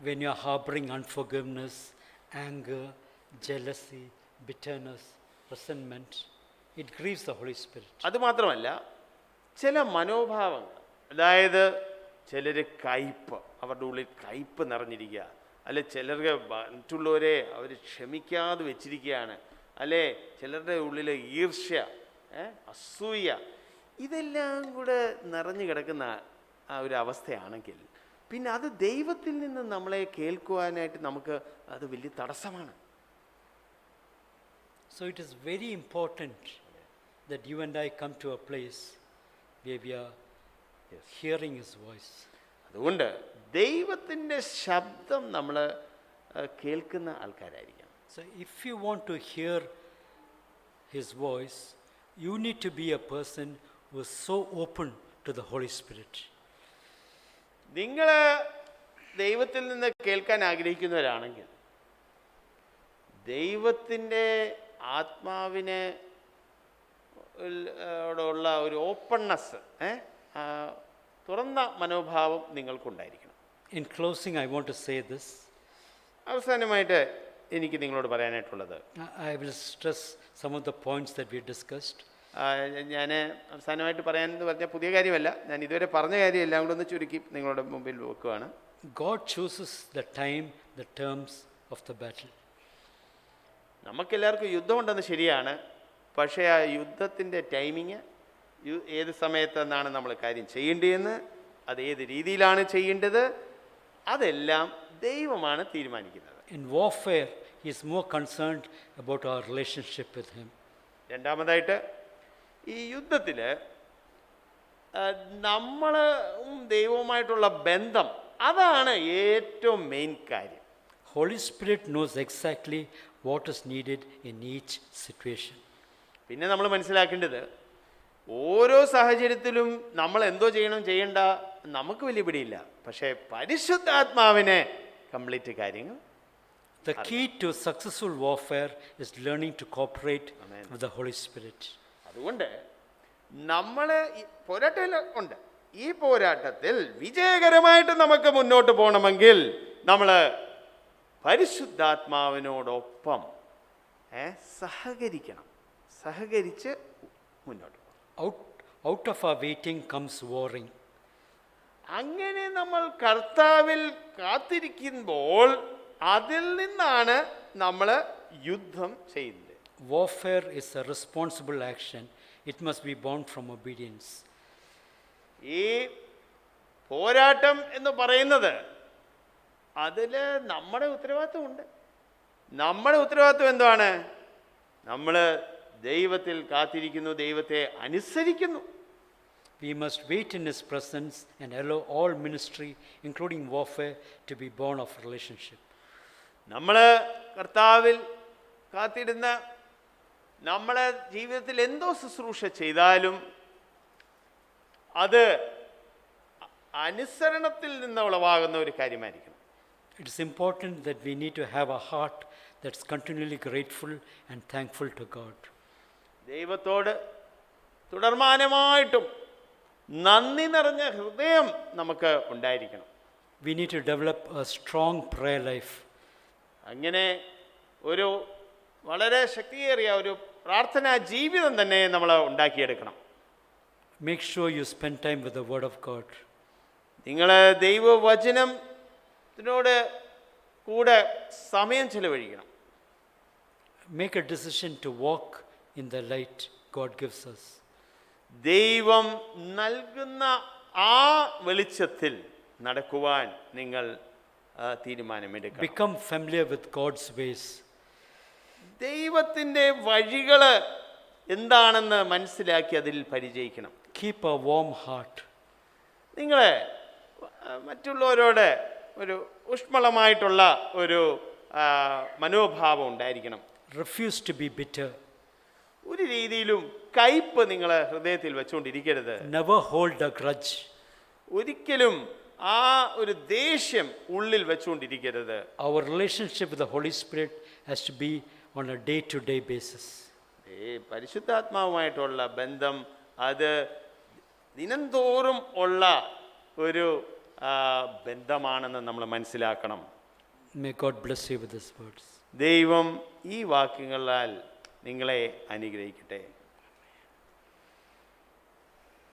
When you are harboring unforgiveness, anger, jealousy, bitterness, resentment, it grieves the Holy Spirit. അതുമാത്രമല്ല ചില മനോഭാവങ്ങൾ, അതായത് ചിലർ കയ്പ്, അവരുടെ ഉള്ളിൽ കയ്പ് നിറഞ്ഞിരിക്കുക, അല്ലെ ചിലർക്ക് മറ്റുള്ളവരെ അവർ ക്ഷമിക്കാതെ വെച്ചിരിക്കുകയാണ്, അല്ലെ ചിലരുടെ ഉള്ളിൽ ഈർഷ്യ, അസൂയ, ഇതെല്ലാം കൂടെ നിറഞ്ഞു കിടക്കുന്ന ആ ഒരു അവസ്ഥയാണെങ്കിൽ പിന്നെ അത് ദൈവത്തിൽ നിന്ന് നമ്മളെ കേൾക്കുവാനായിട്ട് നമുക്ക് അത് വലിയ തടസ്സമാണ്. So it is very important that you and I come to a place where we are hearing His voice. അതുകൊണ്ട് ദൈവത്തിൻ്റെ ശബ്ദം നമ്മൾ കേൾക്കുന്ന ആൾക്കാരായിരിക്കണം. So if you want to hear His voice, you need to be a person who is so open to the Holy Spirit. നിങ്ങൾ ദൈവത്തിൽ നിന്ന് കേൾക്കാൻ ആഗ്രഹിക്കുന്നവരാണെങ്കിൽ ദൈവത്തിൻ്റെ ആത്മാവിനെ ഉള്ള ഒരു ഓപ്പൺനെസ്, തുറന്ന മനോഭാവം നിങ്ങൾക്കുണ്ടായിരിക്കണം. In closing, I want to say this. അവസാനമായിട്ട് എനിക്ക് നിങ്ങളോട് പറയാനായിട്ടുള്ളത്, I will stress some of the points that we discussed. ഞാൻ അവസാനമായിട്ട് പറയാനെന്ന് പറഞ്ഞാൽ പുതിയ കാര്യമല്ല, ഞാൻ ഇതുവരെ പറഞ്ഞ കാര്യം എല്ലാം കൂടെ ഒന്ന് ചുരുക്കി നിങ്ങളുടെ മുമ്പിൽ വെക്കുകയാണ്. God chooses the time, the terms of the battle. നമുക്കെല്ലാവർക്കും യുദ്ധമുണ്ടെന്ന് ശരിയാണ്, പക്ഷേ ആ യുദ്ധത്തിൻ്റെ ടൈമിങ്, ഏത് സമയത്തെന്നാണ് നമ്മൾ കാര്യം ചെയ്യേണ്ടതെന്ന്, അത് ഏത് രീതിയിലാണ് ചെയ്യേണ്ടത്, അതെല്ലാം ദൈവമാണ് തീരുമാനിക്കുന്നത്. In warfare, He is more concerned about our relationship with Him. രണ്ടാമതായിട്ട് ഈ യുദ്ധത്തിൽ നമ്മളും ദൈവവുമായിട്ടുള്ള ബന്ധം, അതാണ് ഏറ്റവും മെയിൻ കാര്യം. Holy Spirit knows exactly what is needed in each situation. പിന്നെ നമ്മൾ മനസ്സിലാക്കേണ്ടത് ഓരോ സാഹചര്യത്തിലും നമ്മൾ എന്തോ ചെയ്യണം ചെയ്യണ്ട നമുക്ക് വലിയ പിടിയില്ല, പക്ഷേ പരിശുദ്ധാത്മാവിനെ കംപ്ലീറ്റ് കാര്യങ്ങൾ. The key to successful warfare is learning to cooperate Amen. with the Holy Spirit. അതുകൊണ്ട് നമ്മൾ പോരാട്ടം ഉണ്ട്, ഈ പോരാട്ടത്തിൽ വിജയകരമായിട്ട് നമുക്ക് മുന്നോട്ട് പോകണമെങ്കിൽ നമ്മൾ പരിശുദ്ധാത്മാവിനോടൊപ്പം സഹകരിക്കണം, സഹകരിച്ച് മുന്നോട്ട് പോകണം. Out of our waiting comes warring. അങ്ങനെ നമ്മൾ കർത്താവിൽ കാത്തിരിക്കുമ്പോൾ അതിൽ നിന്നാണ് നമ്മൾ യുദ്ധം ചെയ്യുന്നത്. Warfare is a responsible action. It must be born from obedience. ഈ പോരാട്ടം എന്ന് പറയുന്നത് അതിൽ നമ്മുടെ ഉത്തരവാദിത്വമുണ്ട്. നമ്മുടെ ഉത്തരവാദിത്വം എന്താണ്? നമ്മൾ ദൈവത്തിൽ കാത്തിരിക്കുന്നു, ദൈവത്തെ അനുസരിക്കുന്നു. We must wait in His presence and allow all ministry, including warfare, to be born of relationship. നമ്മൾ കർത്താവിൽ കാത്തിരുന്ന നമ്മളെ ജീവിതത്തിൽ എന്തോ ശുശ്രൂഷ ചെയ്താലും അത് അനുസരണത്തിൽ നിന്ന് ഉളവാകുന്ന ഒരു കാര്യമായിരിക്കണം. It is important that we need to have a heart that's continually grateful and thankful to God. ദൈവത്തോട് തുടർമാനമായിട്ടും നന്ദി നിറഞ്ഞ ഹൃദയം നമുക്ക് ഉണ്ടായിരിക്കണം. We need to develop a strong prayer life. അങ്ങനെ ഒരു വളരെ ശക്തിയേറിയ ഒരു പ്രാർത്ഥനാ ജീവിതം തന്നെ നമ്മൾ ഉണ്ടാക്കിയെടുക്കണം. Make sure you spend time with the Word of God. നിങ്ങൾ ദൈവവചനത്തിനോട് കൂടെ സമയം ചെലവഴിക്കണം. Make a decision to walk in the light God gives us. ദൈവം നൽകുന്ന ആ വെളിച്ചത്തിൽ നടക്കുവാൻ നിങ്ങൾ തീരുമാനമെടുക്കണം. Become familiar with God's ways. ദൈവത്തിൻ്റെ വഴികൾ എന്താണെന്ന് മനസ്സിലാക്കി അതിൽ പരിചയിക്കണം. Keep a warm heart. നിങ്ങളെ മറ്റുള്ളവരോട് ഊഷ്മളമായിട്ടുള്ള ഒരു മനോഭാവം ഉണ്ടായിരിക്കണം. Refuse to be bitter. ഒരു രീതിയിലും കയ്പ് നിങ്ങൾ ഹൃദയത്തിൽ വെച്ചുകൊണ്ടിരിക്കരുത്. Never hold a grudge. ഒരിക്കലും ആ ഒരു ദേഷ്യം ഉള്ളിൽ വെച്ചുകൊണ്ടിരിക്കരുത്. Our relationship with the Holy Spirit has to be on a day-to-day basis. പരിശുദ്ധാത്മാവുമായിട്ടുള്ള ബന്ധം അത് ദിനംതോറും ഉള്ള ഒരു ബന്ധമാണെന്ന് നമ്മൾ മനസ്സിലാക്കണം. May God bless you with these words. ദൈവം ഈ വാക്യങ്ങളാൽ നിങ്ങളെ അനുഗ്രഹിക്കട്ടെ.